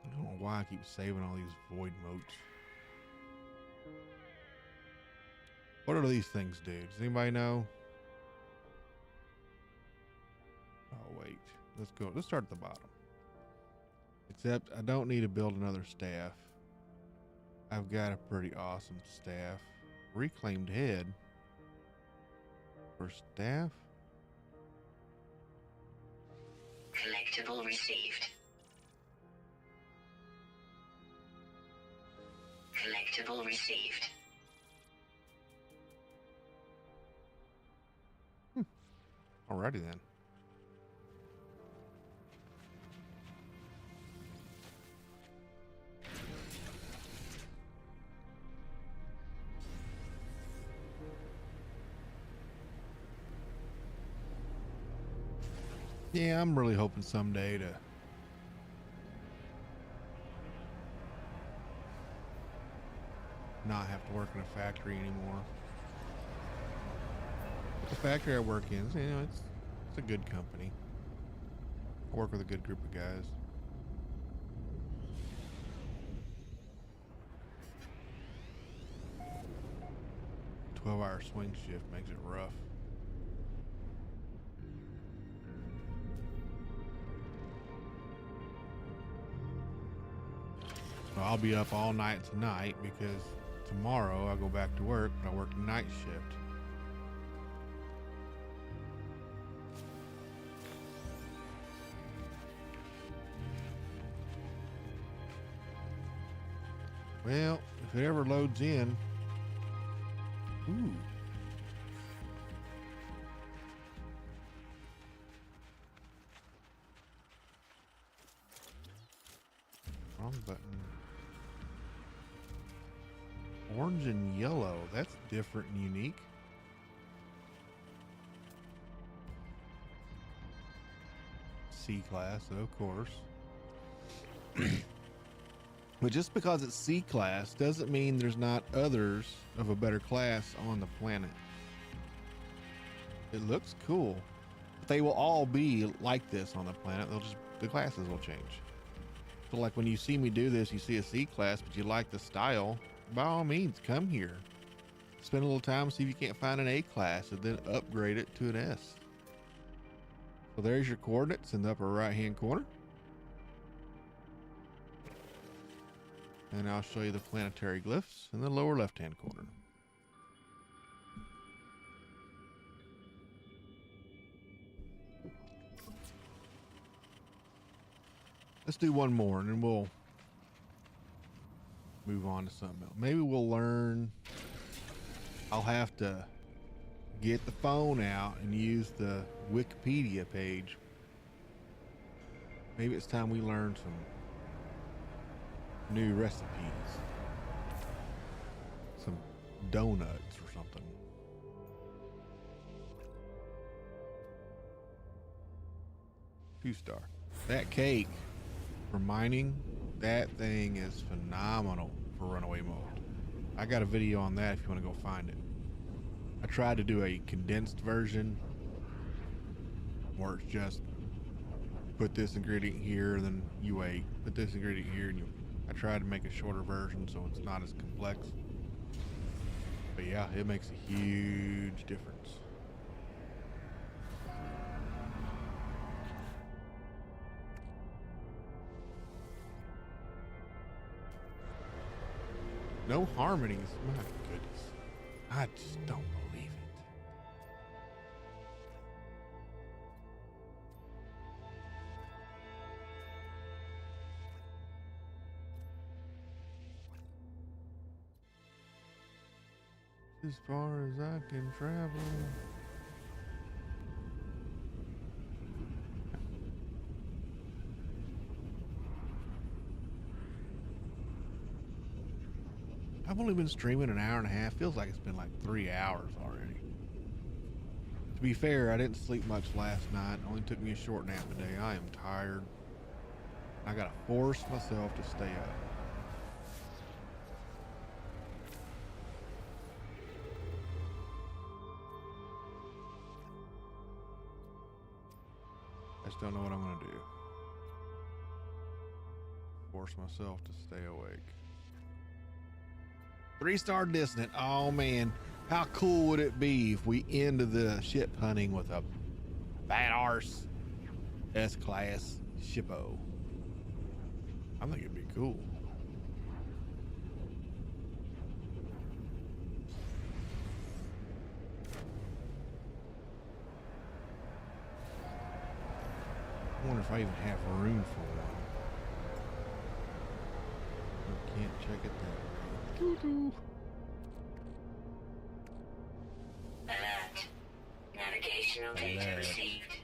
I don't know why I keep saving all these void motes. What do these things do? Does anybody know? Oh, wait. Let's go. Let's start at the bottom. Except I don't need to build another staff. I've got a pretty awesome staff. Reclaimed head. For staff? Collectible received. Collectible received. Alrighty then. Yeah, I'm really hoping someday to not have to work in a factory anymore. The factory I work in, you know, it's a good company. I work with a good group of guys. A 12-hour swing shift makes it rough. So I'll be up all night tonight because tomorrow I go back to work, but I work night shift. Well, if it ever loads in. Ooh. Wrong button. Orange and yellow. That's different and unique. C class, of course. But just because it's C class doesn't mean there's not others of a better class on the planet. It looks cool. But they will all be like this on the planet. The classes will change. So like when you see me do this, you see a C class, but you like the style, by all means, come here. Spend a little time, see if you can't find an A class, and then upgrade it to an S. So there's your coordinates in the upper right-hand corner. And I'll show you the planetary glyphs in the lower left-hand corner. Let's do one more and then we'll move on to something else. Maybe we'll learn. I'll have to get the phone out and use the Wikipedia page. Maybe it's time we learn some new recipes. Some donuts or something. Two-star. That cake for mining, that thing is phenomenal for runaway mode. I got a video on that if you want to go find it. I tried to do a condensed version where it's just put this ingredient here and then you wait, put this ingredient here and you. I tried to make a shorter version so it's not as complex. But yeah, it makes a huge difference. No harmonies. My goodness. I just don't believe it. As far as I can travel. I've only been streaming an hour and a half. Feels like it's been like 3 hours already. To be fair, I didn't sleep much last night. It only took me a short nap today. I am tired. I gotta force myself to stay up. I just don't know what I'm gonna do. Force myself to stay awake. 3-star dissonant. Oh man, how cool would it be if we ended the ship hunting with a badass S-class shippo? I think it'd be cool. I wonder if I even have room for one. I can't check it that way. Doo-doo. Alert. Navigational data Alert. received.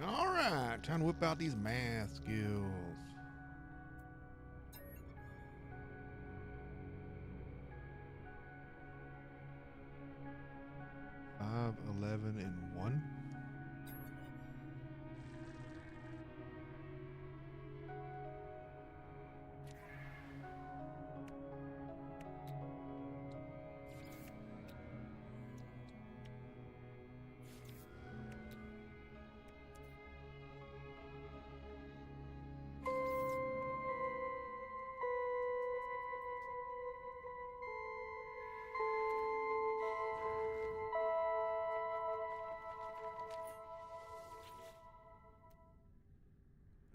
All right, time to whip out these math skills. 5, 11, and 1.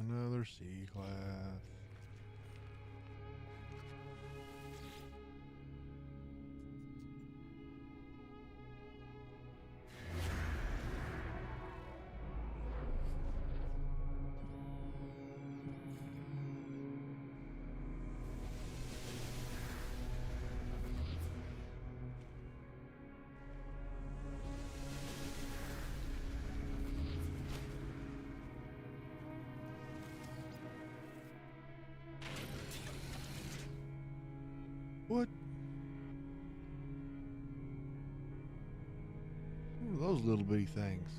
Another C class. What? What are those little bitty things?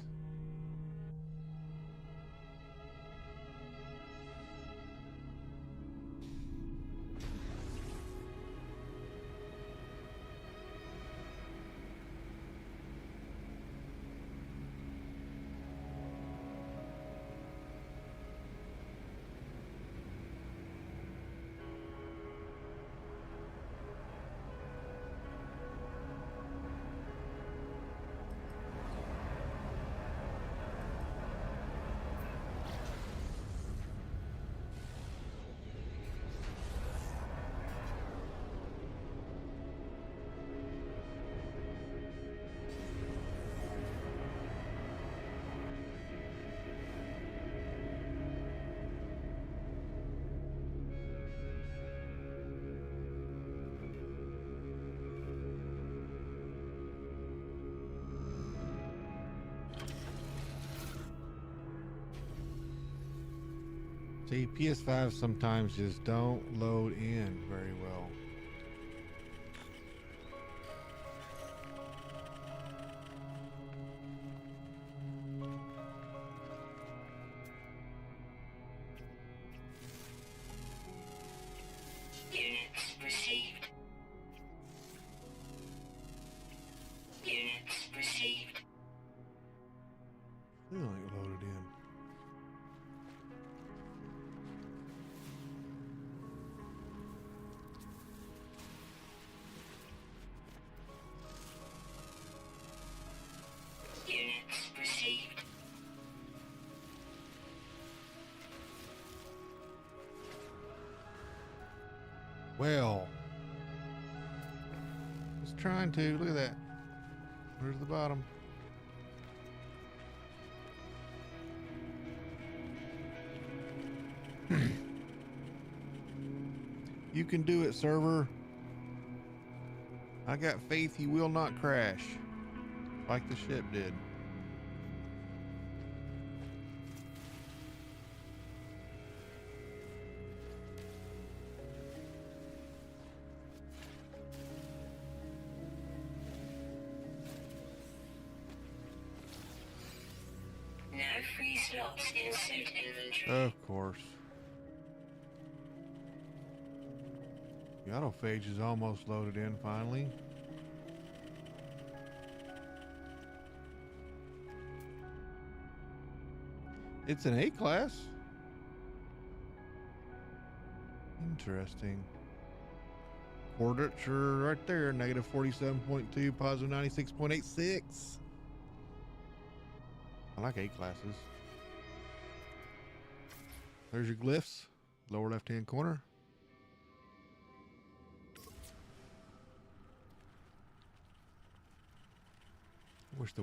See, PS5 sometimes just don't load in very well. Units received. Units received. Still ain't loaded in. Units received. Well, just trying to. Look at that. Where's the bottom? You can do it, server. I got faith you will not crash like the ship did. No free slots in suit inventory. Of course. The autophage is almost loaded in finally. It's an A class. Interesting. Quadrature right there, negative 47.2, positive 96.86. I like A classes. There's your glyphs, lower left-hand corner. I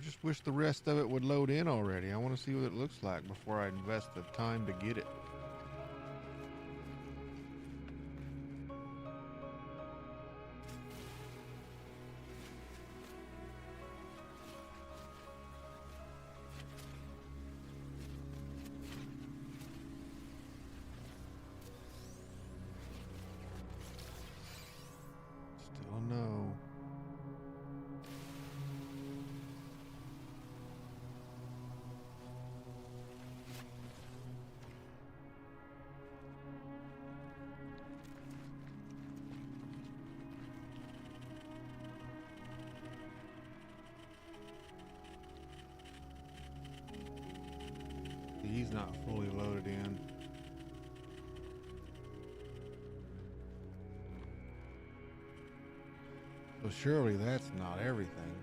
just wish the rest of it would load in already. I want to see what it looks like before I invest the time to get it. Still a no. He's not fully loaded in. So surely that's not everything.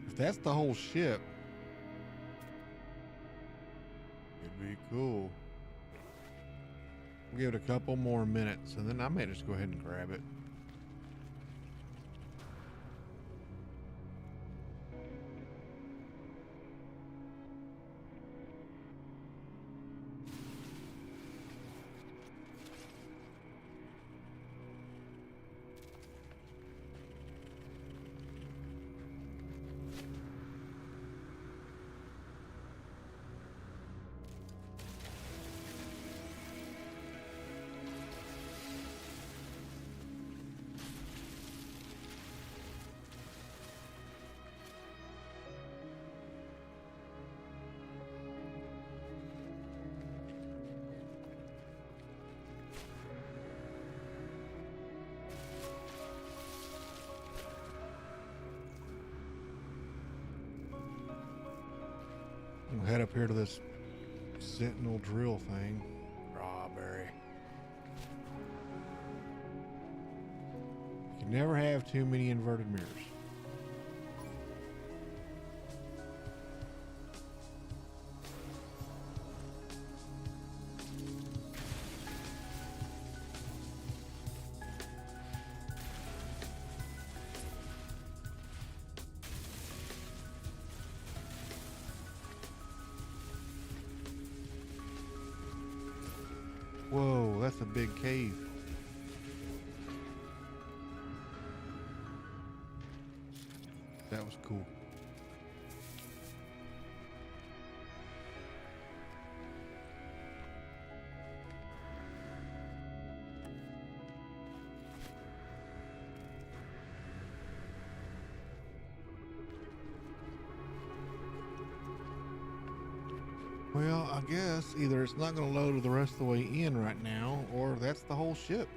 If that's the whole ship, it'd be cool. We'll give it a couple more minutes and then I may just go ahead and grab it. We'll head up here to this Sentinel drill thing. Strawberry. You can never have too many inverted mirrors. Whoa, that's a big cave. That was cool. Well, I guess either it's not going to load the rest of the way in right now, or that's the whole ship.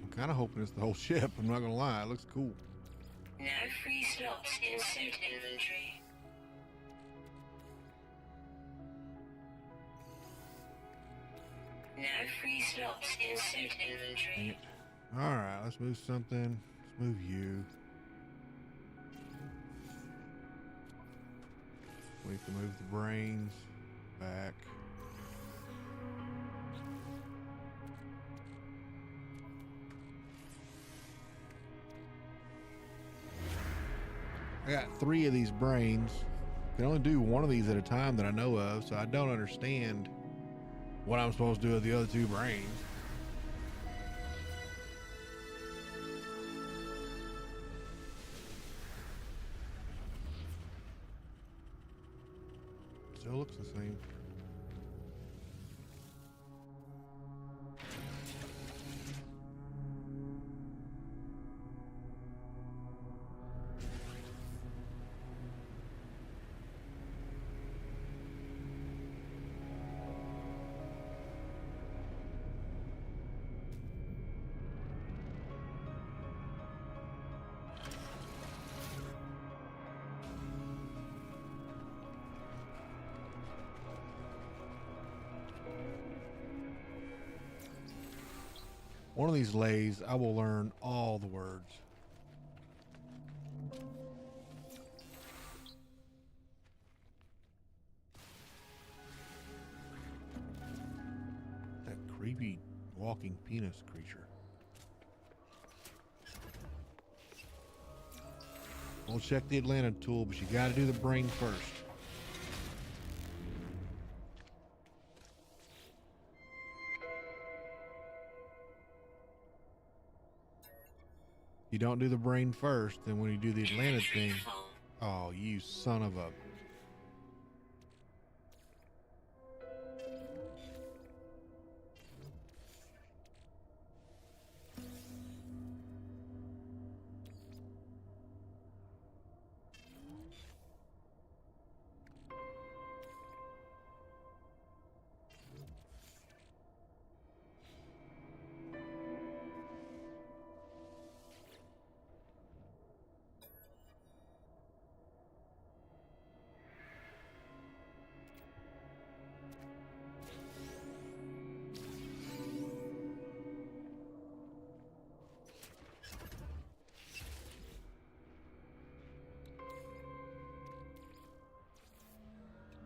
I'm kind of hoping it's the whole ship. I'm not going to lie. It looks cool. No free slots in suit inventory. No free slots in suit Dang inventory. it. All right, let's move something. Let's move you. We have to move the brains back. I got 3 of these brains. Can only do one of these at a time that I know of, so I don't understand what I'm supposed to do with the other 2 brains. Still looks the same. One of these lays, I will learn all the words. That creepy walking penis creature. We'll check the Atlanta tool, but you got to do the brain first. You don't do the brain first, then when you do the Atlanta thing, oh, you son of a.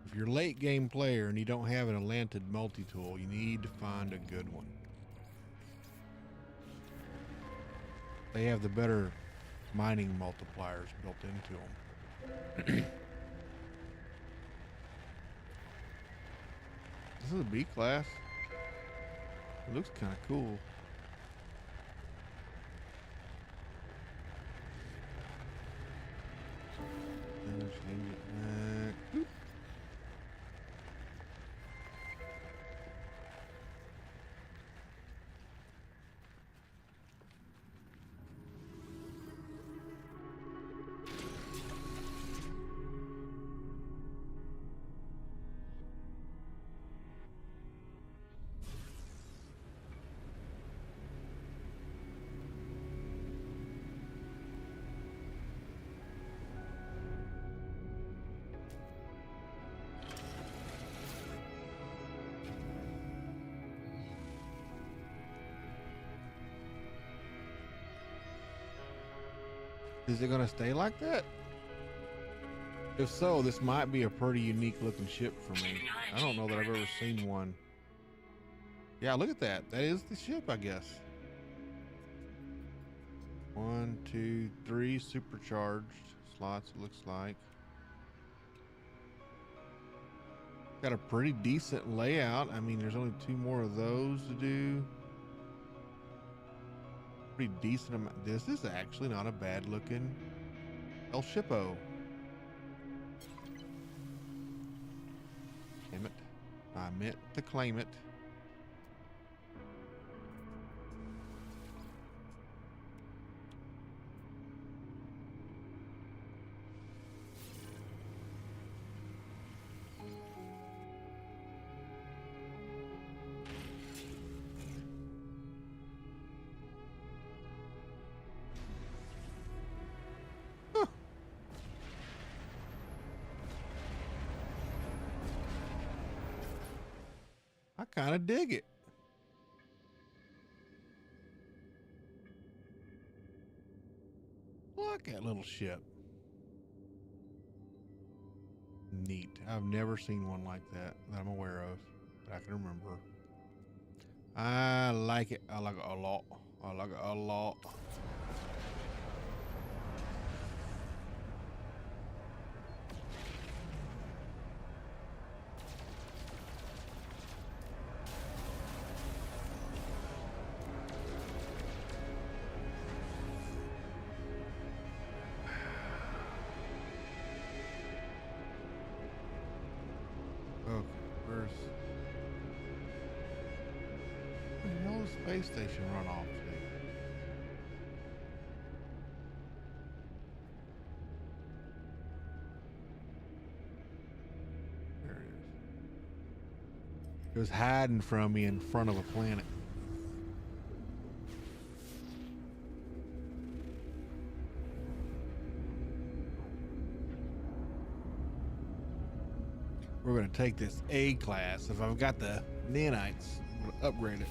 If you're a late game player and you don't have an Atlanted multi-tool, you need to find a good one. They have the better mining multipliers built into them. This is a B class. It looks kind of cool. And change it back. Oop. Is it gonna stay like that? If so, this might be a pretty unique looking ship for me. I don't know that I've ever seen one. Yeah, look at that. That is the ship, I guess. 1, 2, 3 supercharged slots, it looks like. Got a pretty decent layout. I mean, there's only 2 more of those to do. Pretty decent amount. This is actually not a bad looking El Shippo. Damn it. I meant to claim it. kind of dig it. Look at that little ship. Neat. I've never seen one like that I'm aware of, that I can remember. I like it. I like it a lot. I like it a lot. Okay, where's the hell does the space station run off to? There it is. It was hiding from me in front of a planet. We're going to take this A class. If I've got the nanites, I'm going to upgrade it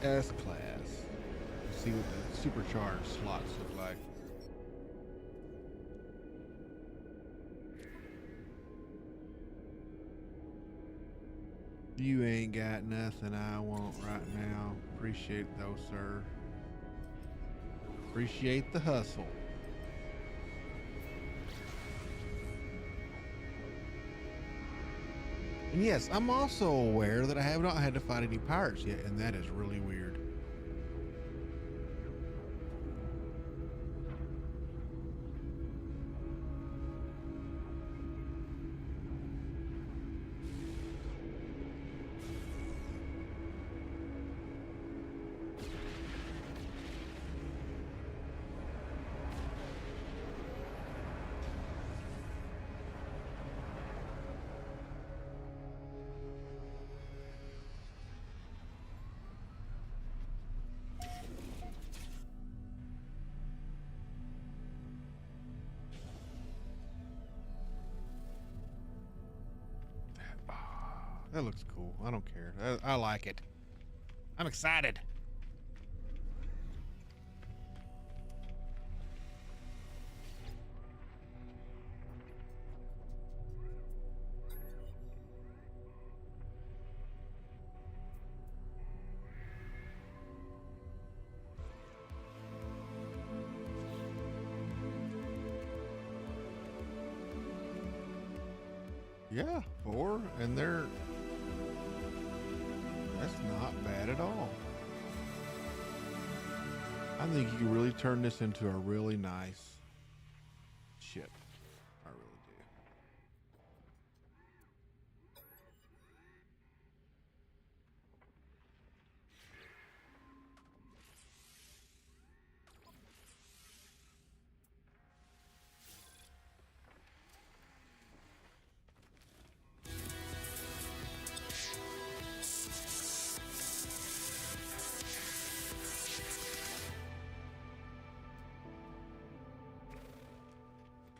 to S class. See what the supercharged slots look like. You ain't got nothing I want right now. Appreciate it though, sir. Appreciate the hustle. And yes, I'm also aware that I have not had to fight any pirates yet, and that is really weird. That looks cool. I don't care. I like it. I'm excited. Yeah, 4, and that's not bad at all. I think you can really turn this into a really nice ship. I really do.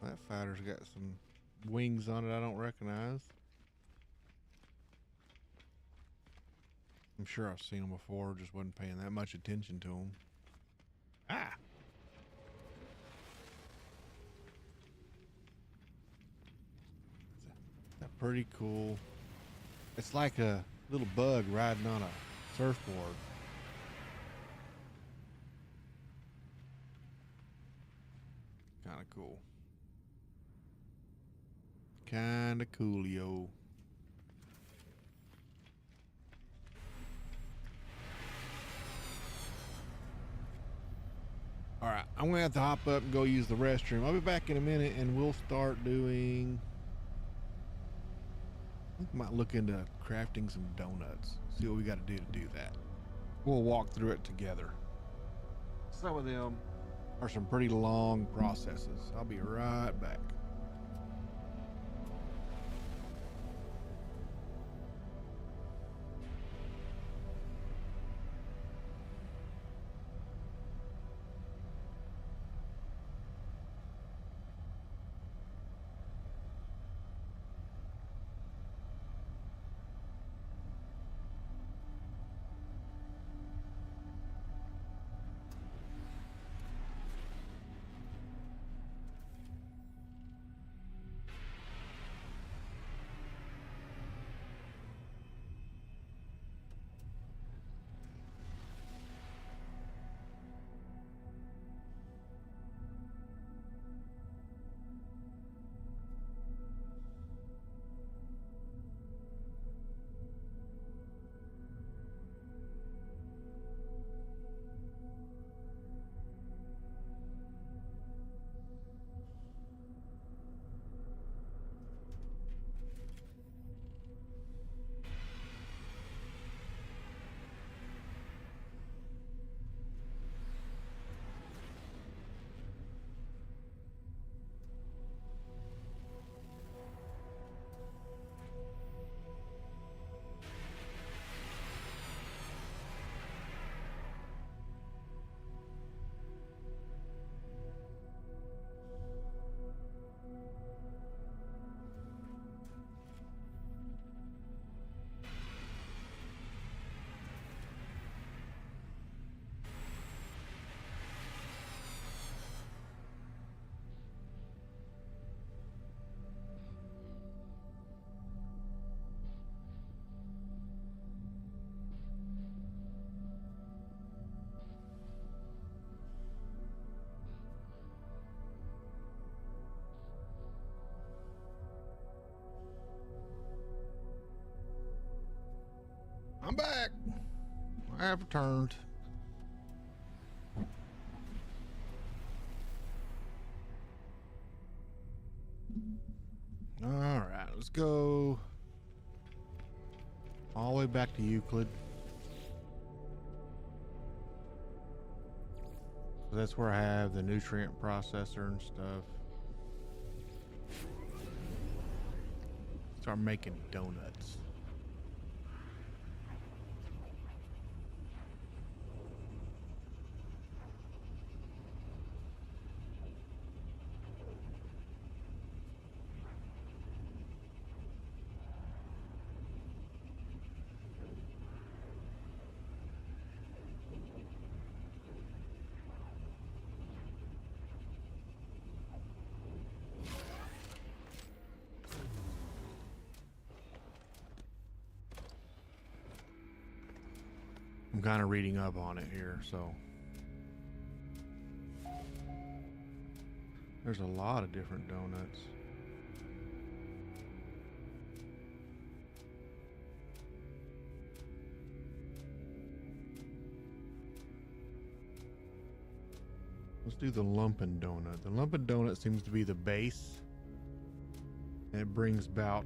That fighter's got some wings on it I don't recognize. I'm sure I've seen them before, just wasn't paying that much attention to them. Ah! That's pretty cool. It's like a little bug riding on a surfboard. Kind of cool. Kind of coolio. All right, I'm gonna have to hop up and go use the restroom. I'll be back in a minute, and we'll start doing. I think I might look into crafting some donuts. See what we got to do that. We'll walk through it together. Some of them are some pretty long processes. I'll be right back. I'm back. I have returned. All right, let's go all the way back to Euclid. So that's where I have the nutrient processor and stuff. Start making donuts. I'm kind of reading up on it here, so there's a lot of different donuts. Let's do the lumpin' donut. The lumpin' donut seems to be the base, and it brings about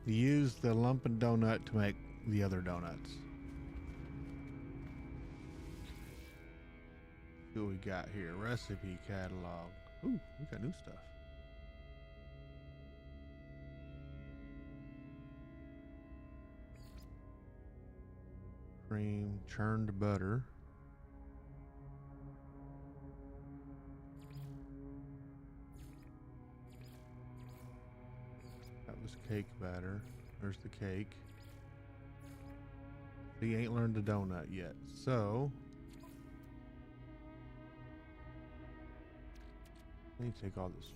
you use the lumpin' donut to make the other donuts. See what we got here. Recipe catalog. Ooh, we got new stuff. Cream, churned butter. That was cake batter. There's the cake. He ain't learned the donut yet, so let me take all this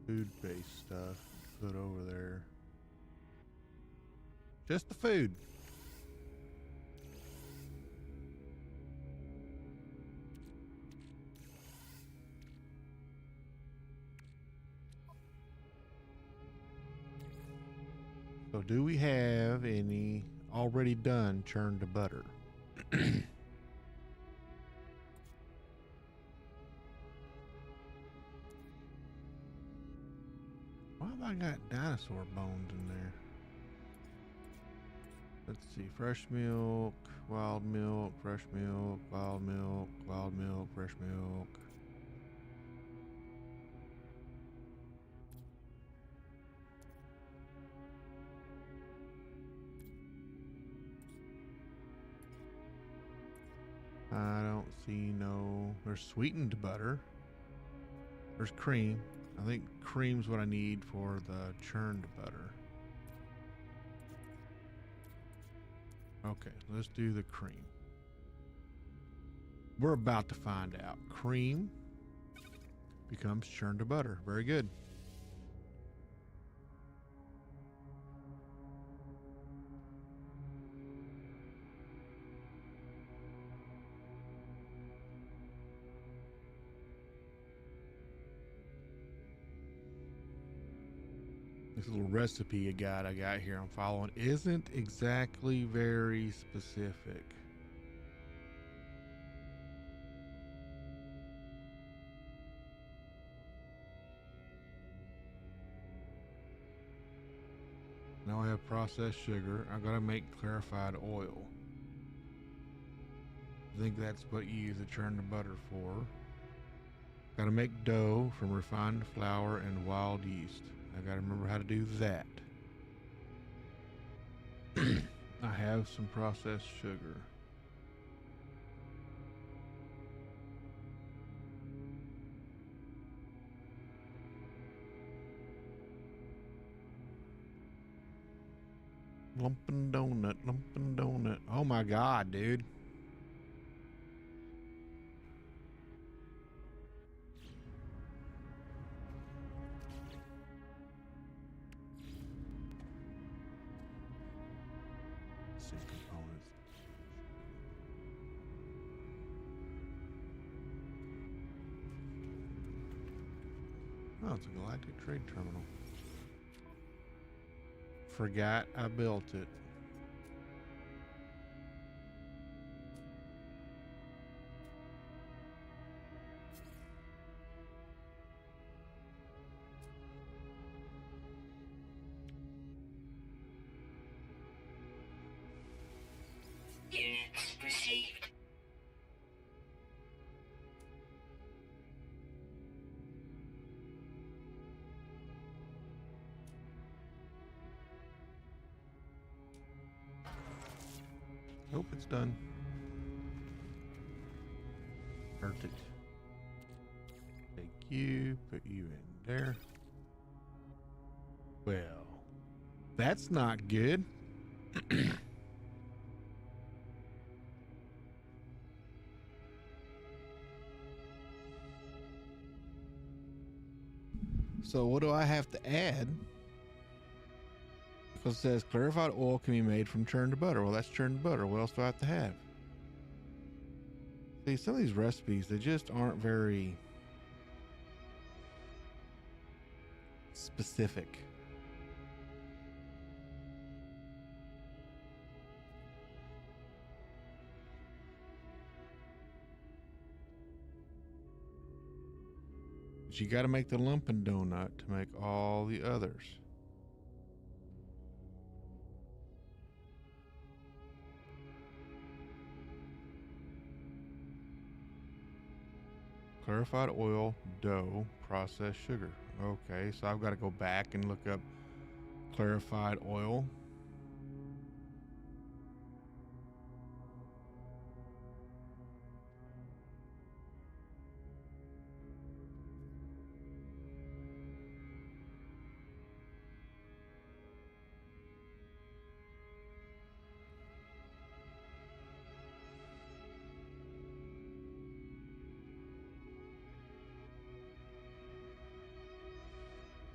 food-based stuff, put over there. Just the food. So do we have any already done churned butter? Why have I got dinosaur bones in there? Let's see. Fresh milk, wild milk, fresh milk, wild milk, wild milk, fresh milk. I don't see no. There's sweetened butter. There's cream. I think cream's what I need for the churned butter. Okay, let's do the cream. We're about to find out. Cream becomes churned butter. Very good. This little recipe I got here I'm following isn't exactly very specific. Now I have processed sugar. I gotta make clarified oil. I think that's what you use the churn the butter for. Gotta make dough from refined flour and wild yeast. I gotta remember how to do that. I have some processed sugar. Lumpin' donut, lumpin' donut. Oh my God, dude. Purchasing components. Oh, it's a galactic trade terminal. Forgot I built it. Units received. Nope, it's done. Perfect. Take you, put you in there. Well, that's not good. So what do I have to add? Because it says clarified oil can be made from churned butter. Well, that's churned butter. What else do I have to have? See, some of these recipes, they just aren't very specific. But you got to make the lumping donut to make all the others. Clarified oil, dough, processed sugar. Okay, so I've got to go back and look up clarified oil.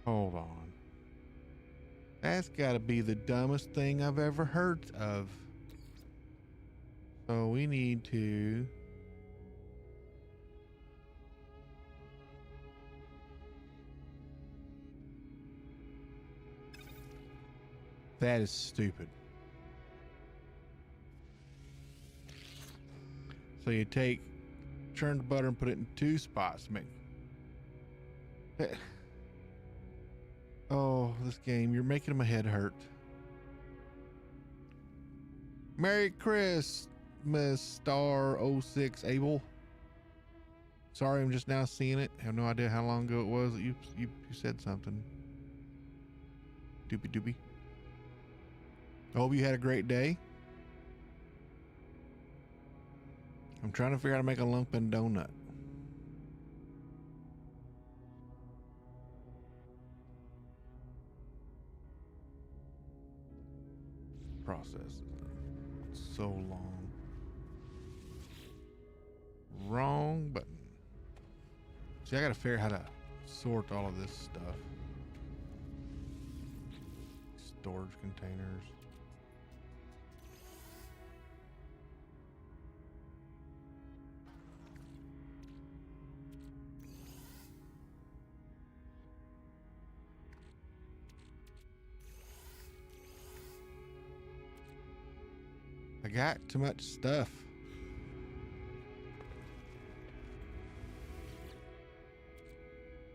Hold on. That's got to be the dumbest thing I've ever heard of. So we need to... That is stupid. So you take churned butter and put it in 2 spots. Oh, this game, you're making my head hurt. Merry Christmas, Star 06 Abel. Sorry, I'm just now seeing it. Have no idea how long ago it was that you said something. Doopy doopy. I hope you had a great day. I'm trying to figure out how to make a lumping donut. Process. So long. Wrong button. See, I gotta figure out how to sort all of this stuff. Storage containers. I got too much stuff.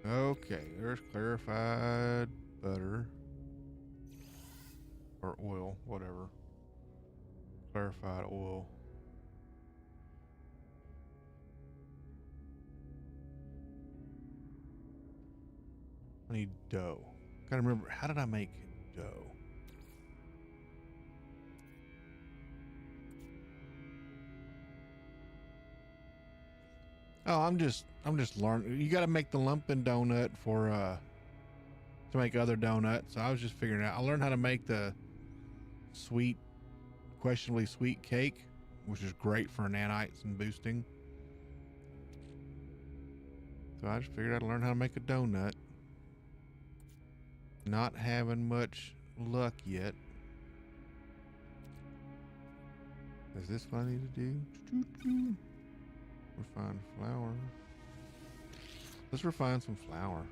Okay, there's clarified butter or oil, whatever. Clarified oil. I need dough. Gotta remember, how did I make dough? Oh, I'm just learning. You got to make the lumping donut for to make other donuts. So I was just figuring out. I learned how to make the sweet, questionably sweet cake, which is great for nanites and boosting. So I just figured I'd learn how to make a donut. Not having much luck yet. Is this what I need to do? Refine flour. Let's refine some flour.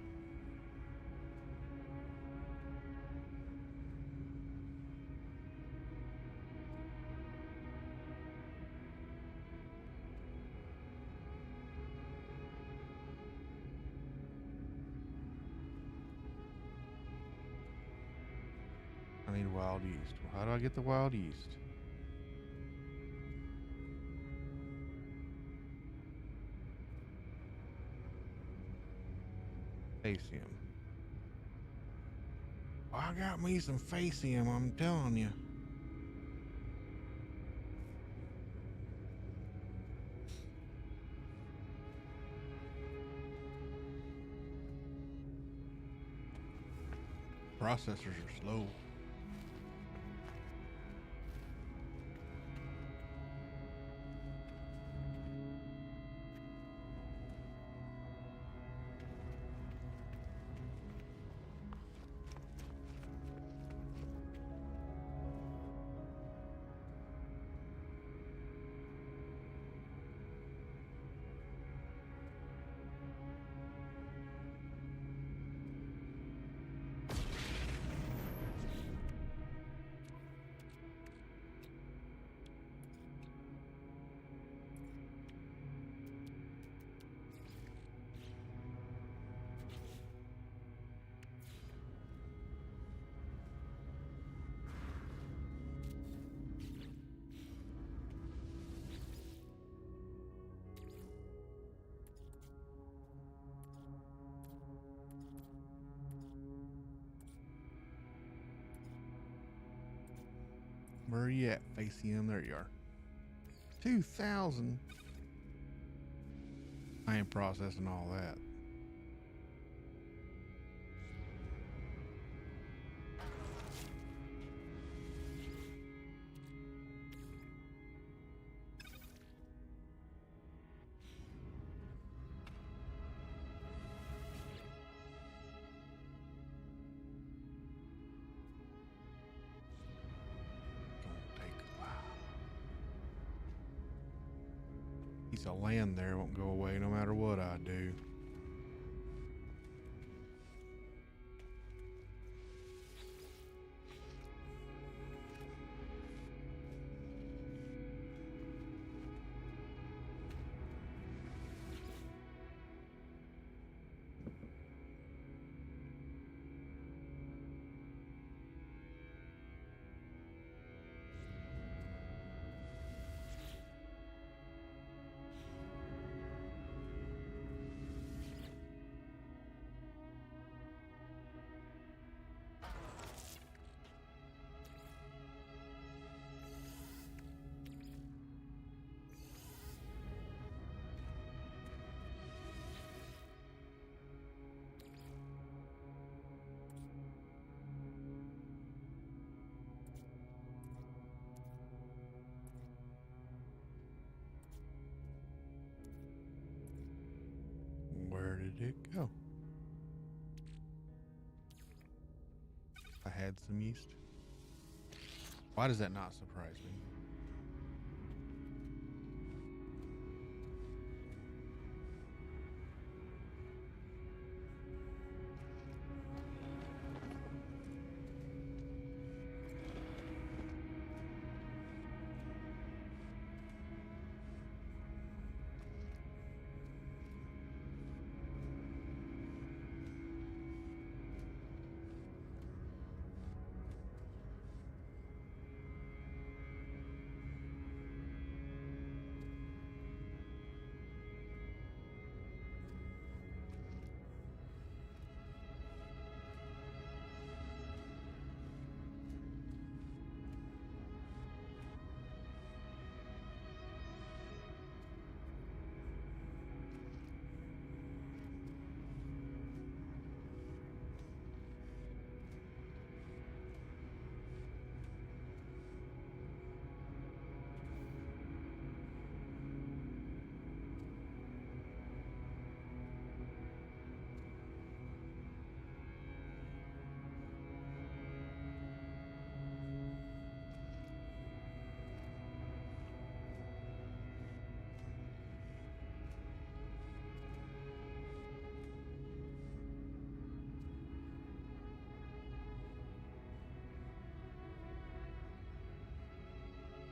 I need wild yeast. Well, how do I get the wild yeast? Facium. Well, I got me some facium, I'm telling you. Processors are slow. Where are you at, Facium? There you are. 2,000. I ain't processing all that. Gonna take a while. Piece of land there won't go away no matter what I do. Where did it go? I had some yeast. Why does that not surprise me?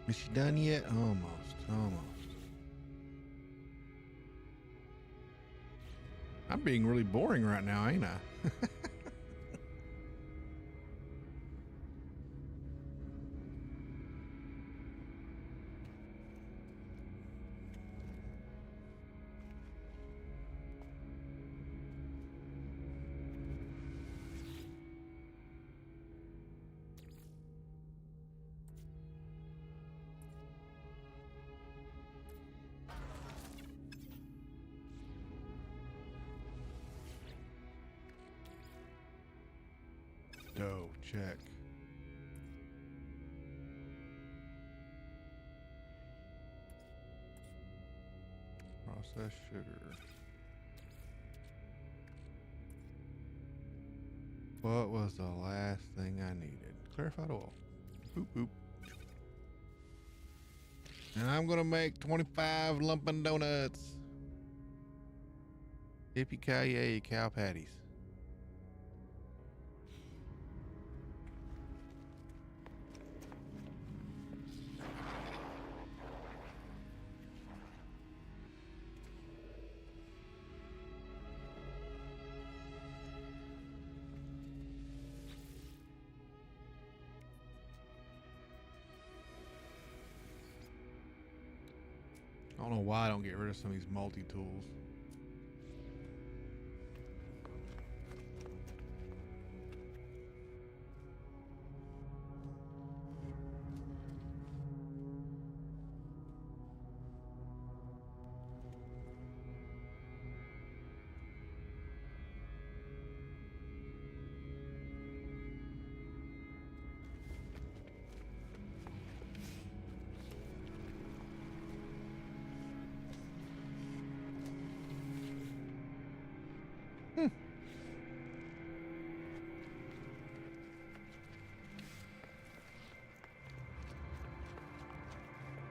Is she done yet? Almost. Almost. I'm being really boring right now, ain't I? Dough, check. Processed sugar. What was the last thing I needed? Clarified oil. Boop, boop. And I'm gonna make 25 lumpin' donuts. Yippee-ki-yay, cow patties. I don't know why I don't get rid of some of these multi-tools.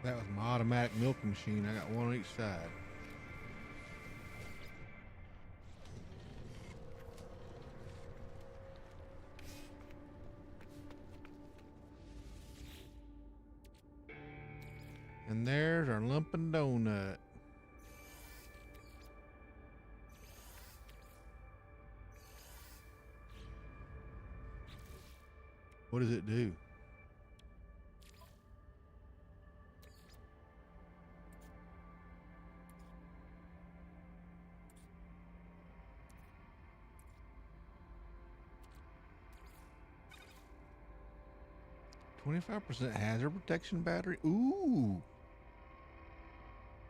That was my automatic milking machine. I got one on each side. And there's our lumpin' donut. What does it do? "25% hazard protection battery." Ooh.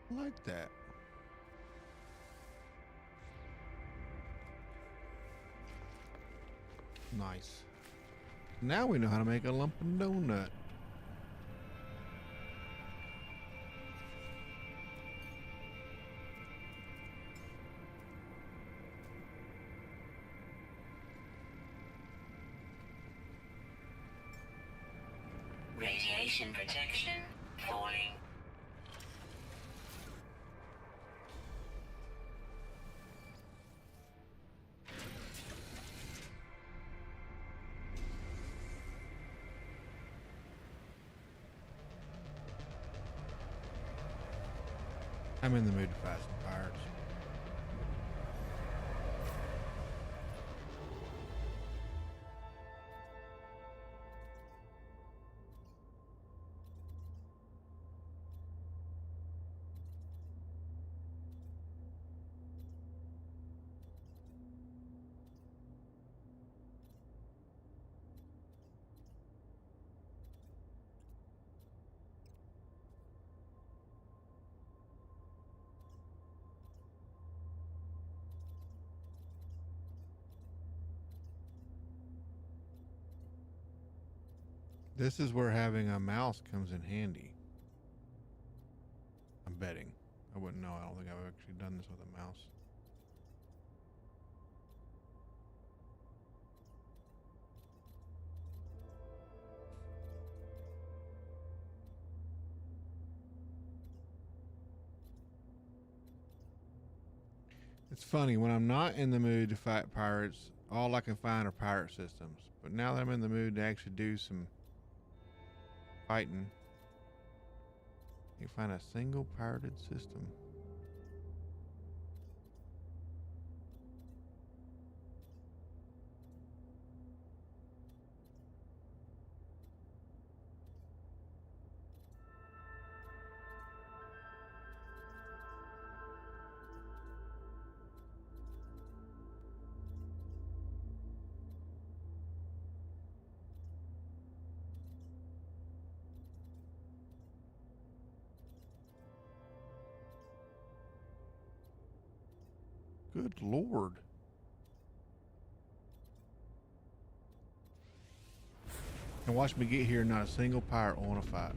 I like that. Nice. Now we know how to make a lumpin' donut. Radiation protection falling. I'm in the mood to fight some pirates. This is where having a mouse comes in handy. I'm betting. I wouldn't know. I don't think I've actually done this with a mouse. It's funny, when I'm not in the mood to fight pirates, all I can find are pirate systems. But now that I'm in the mood to actually do some fighting, Can't find a single pirated system. Good Lord. And watch me get here, not a single pirate want to fight.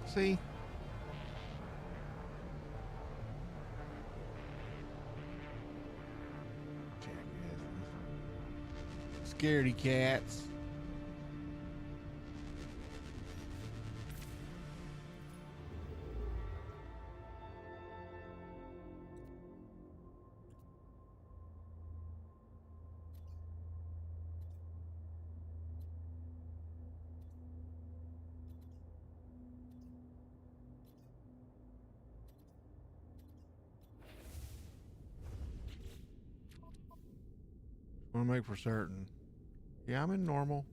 See? Scaredy cats. Want to make for certain. Yeah, I'm in normal.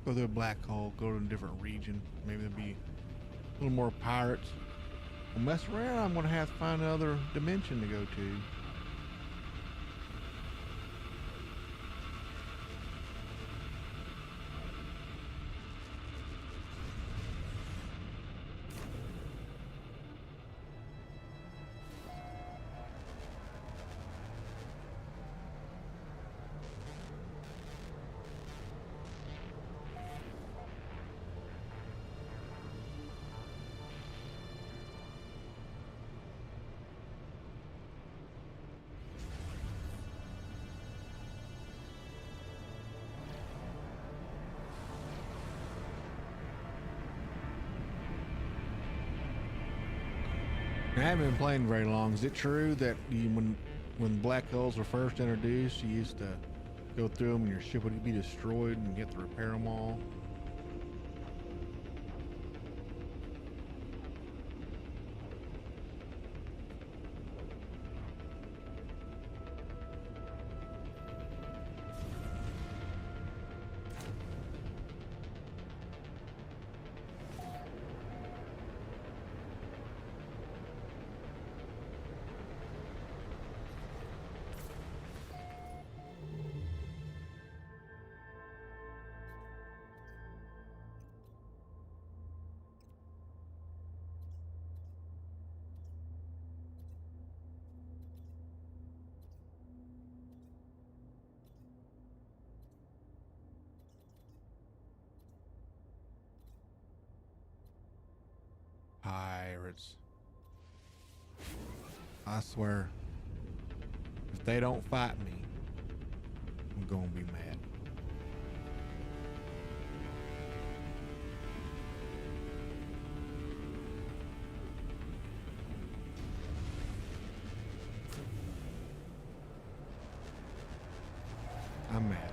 Go to a black hole, go to a different region. Maybe there'll be a little more pirates. Well, mess around, I'm going to have to find another dimension to go to. I haven't been playing very long. Is it true that when black holes were first introduced, you used to go through them and your ship would be destroyed and you have to repair them all? Pirates. I swear, if they don't fight me, I'm gonna be mad. I'm mad.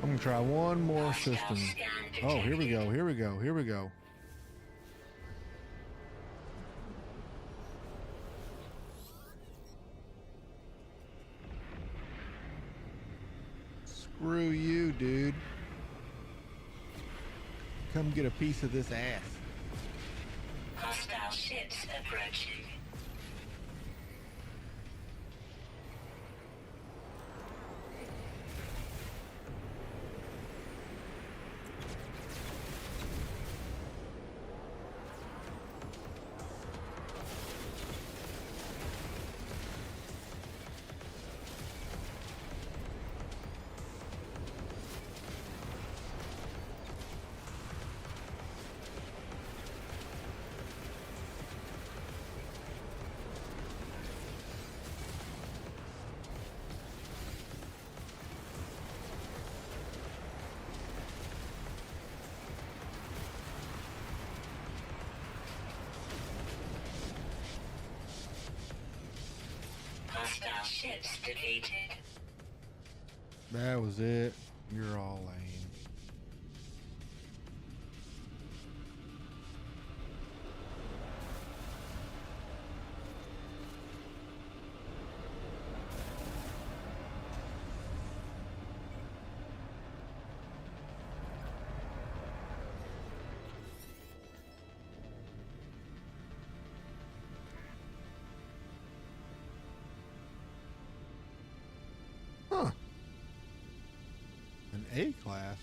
I'm gonna try one more system. Oh, here we go. Here we go. Here we go. Screw you, dude. Come get a piece of this ass. Hostile ships approaching. Hostile ships defeated. That was it. You're all lame. Huh. An A class.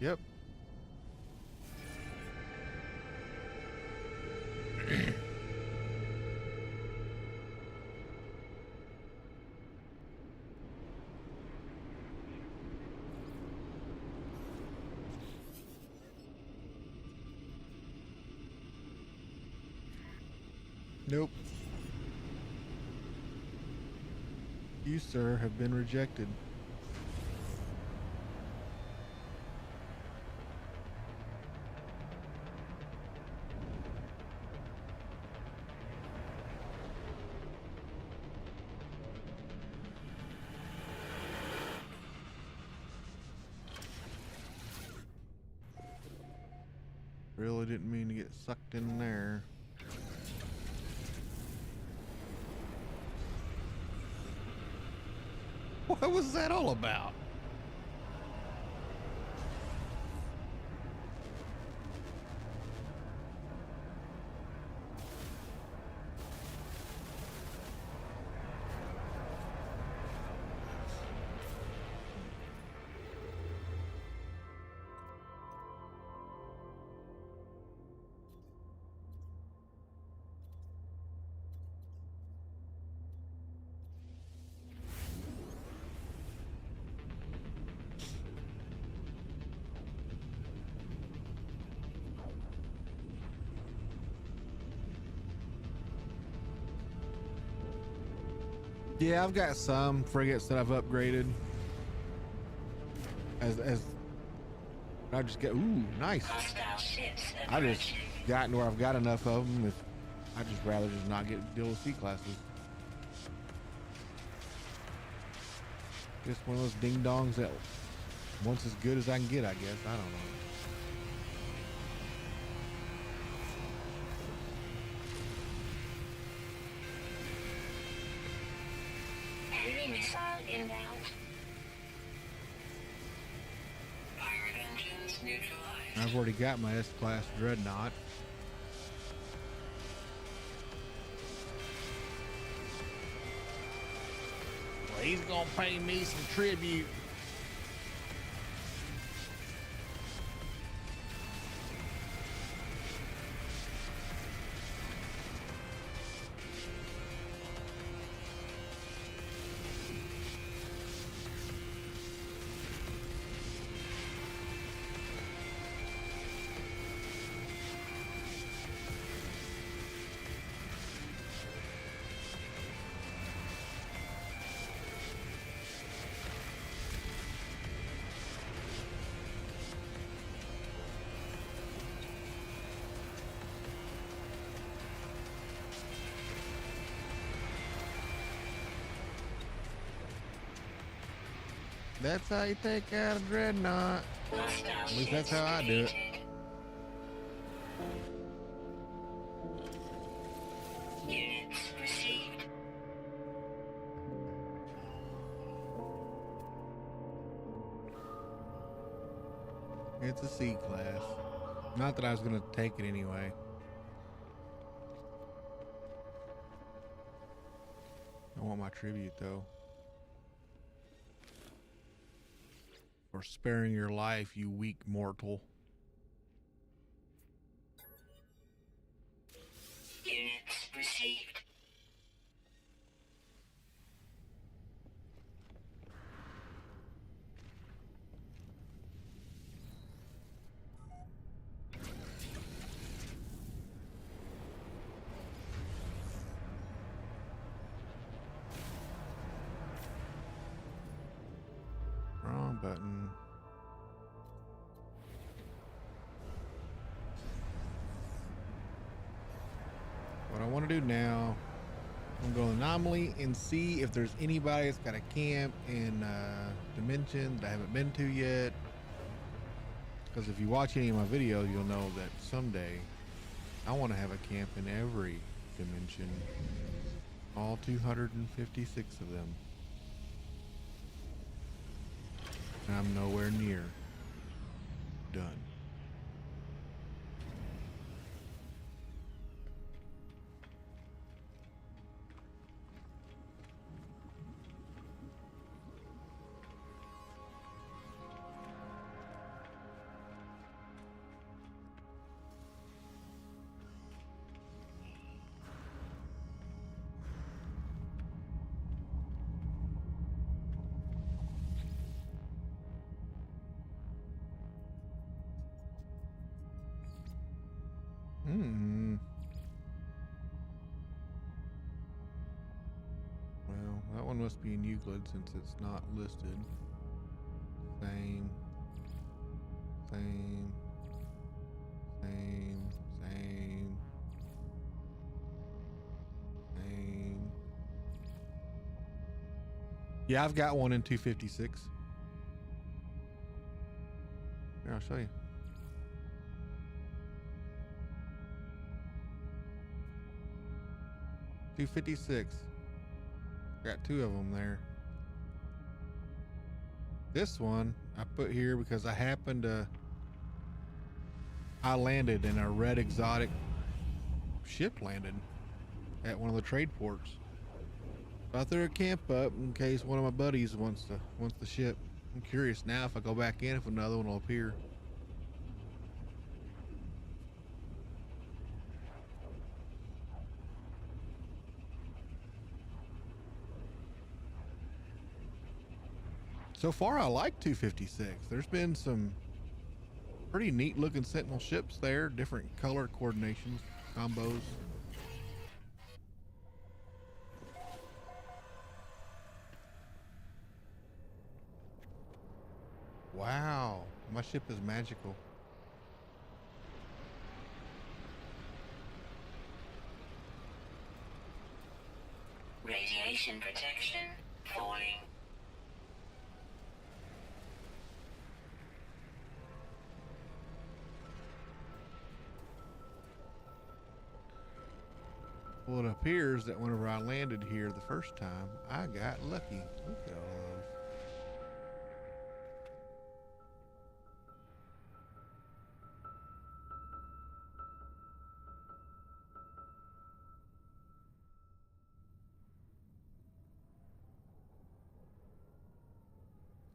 Yep. Nope. You, sir, have been rejected. Really didn't mean to get sucked in there. What was that all about? Yeah, I've got some frigates that I've upgraded. As I just get, ooh, nice. Hostile ships I just approaching. gotten where I've got enough of them. If I just rather just not deal with C classes. Just one of those ding dongs that wants as good as I can get, I guess. I don't know. Enemy missile inbound. Pirate engines neutralized. I've already got my S-class dreadnought. Well, he's gonna pay me some tribute. That's how you take out a dreadnought. Hostile At least that's ships how I do it. defeated. Units received. It's a C class. Not that I was gonna take it anyway. I want my tribute though. For sparing your life, you weak mortal. Units received. Wrong button. What I want to do now, I'm going to anomaly and see if there's anybody that's got a camp in Dimension that I haven't been to yet. Because if you watch any of my videos, you'll know that someday I want to have a camp in every dimension. All 256 of them. And I'm nowhere near done. Well, that one must be in Euclid since it's not listed. Same. Same. Same. Same. Same. Yeah, I've got one in 256. Here, I'll show you. $256. Got two of them there. This one I put here because I landed in a red exotic ship landed at one of the trade ports. So I threw a camp up in case one of my buddies wants the ship. I'm curious now if I go back in if another one will appear. So far, I like 256. There's been some pretty neat looking Sentinel ships there, different color coordinations, combos. Wow, my ship is magical. Radiation protection falling. Well, it appears that whenever I landed here the first time, I got lucky. Look at all those.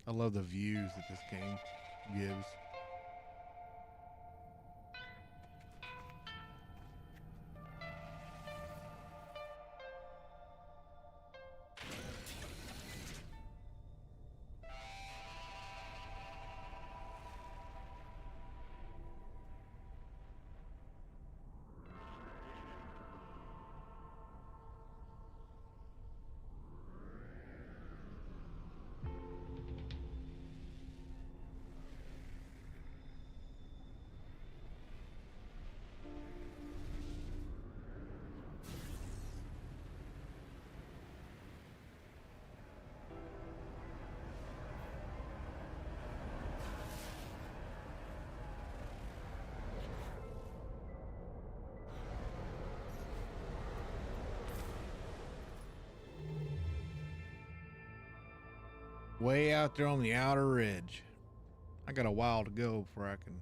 I love the views that this game gives. Way out there on the outer ridge. I got a while to go before I can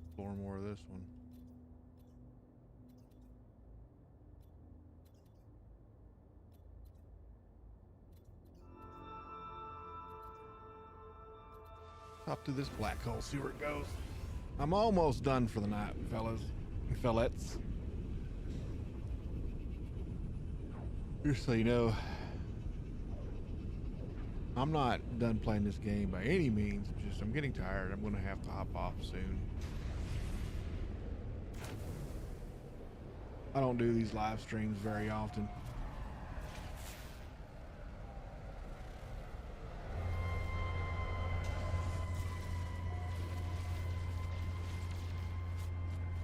explore more of this one. Hop through this black hole, see where it goes. I'm almost done for the night, fellas and fellettes. Just so you know, I'm not done playing this game by any means. Just I'm getting tired. I'm going to have to hop off soon. I don't do these live streams very often.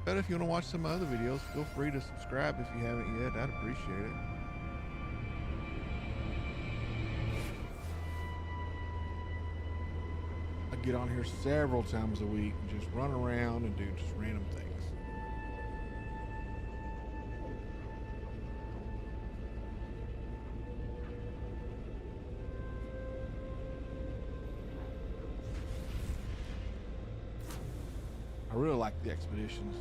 But if you want to watch some other videos, feel free to subscribe if you haven't yet. I'd appreciate it. I get on here several times a week and just run around and do just random things. I really like the expeditions.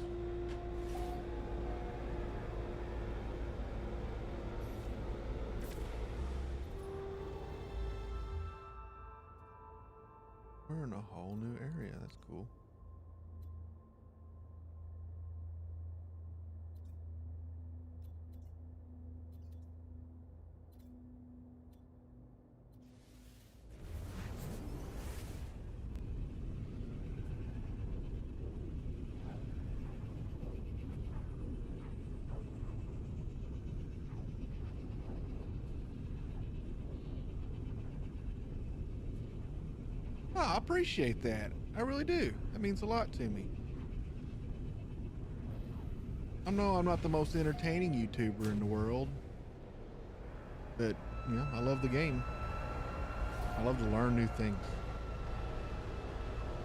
We're in a whole new area. That's cool. Oh, I appreciate that. I really do. That means a lot to me. I know I'm not the most entertaining YouTuber in the world, but you know, I love the game. I love to learn new things.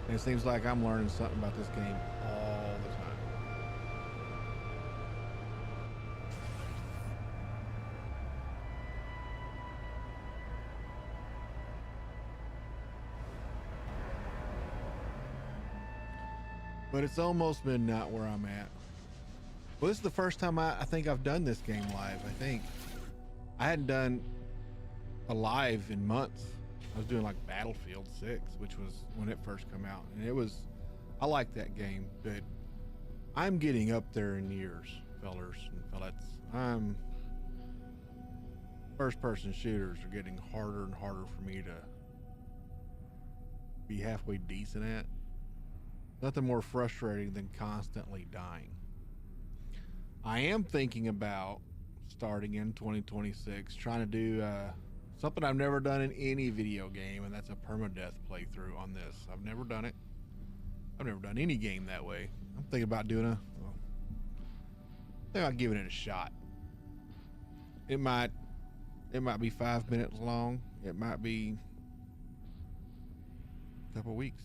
And it seems like I'm learning something about this game all the time. But it's almost midnight where I'm at. Well, this is the first time I think I've done this game live. I think I hadn't done a live in months. I was doing like Battlefield 6, which was when it first came out, and it was, I like that game, but I'm getting up there in years, fellers and fellettes. First person shooters are getting harder and harder for me to be halfway decent at. Nothing more frustrating than constantly dying. I am thinking about starting in 2026, trying to do something I've never done in any video game, and that's a permadeath playthrough on this. I've never done it. I've never done any game that way. I'm thinking about doing I think about giving it a shot. It might be 5 minutes long. It might be a couple weeks.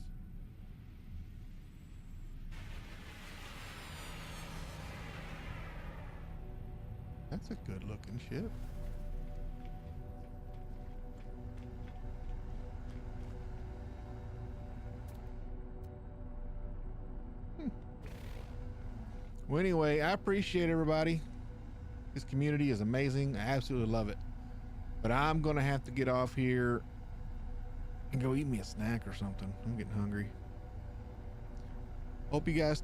That's a good looking ship. Well, anyway, I appreciate everybody. This community is amazing. I absolutely love it. But I'm going to have to get off here and go eat me a snack or something. I'm getting hungry. Hope you guys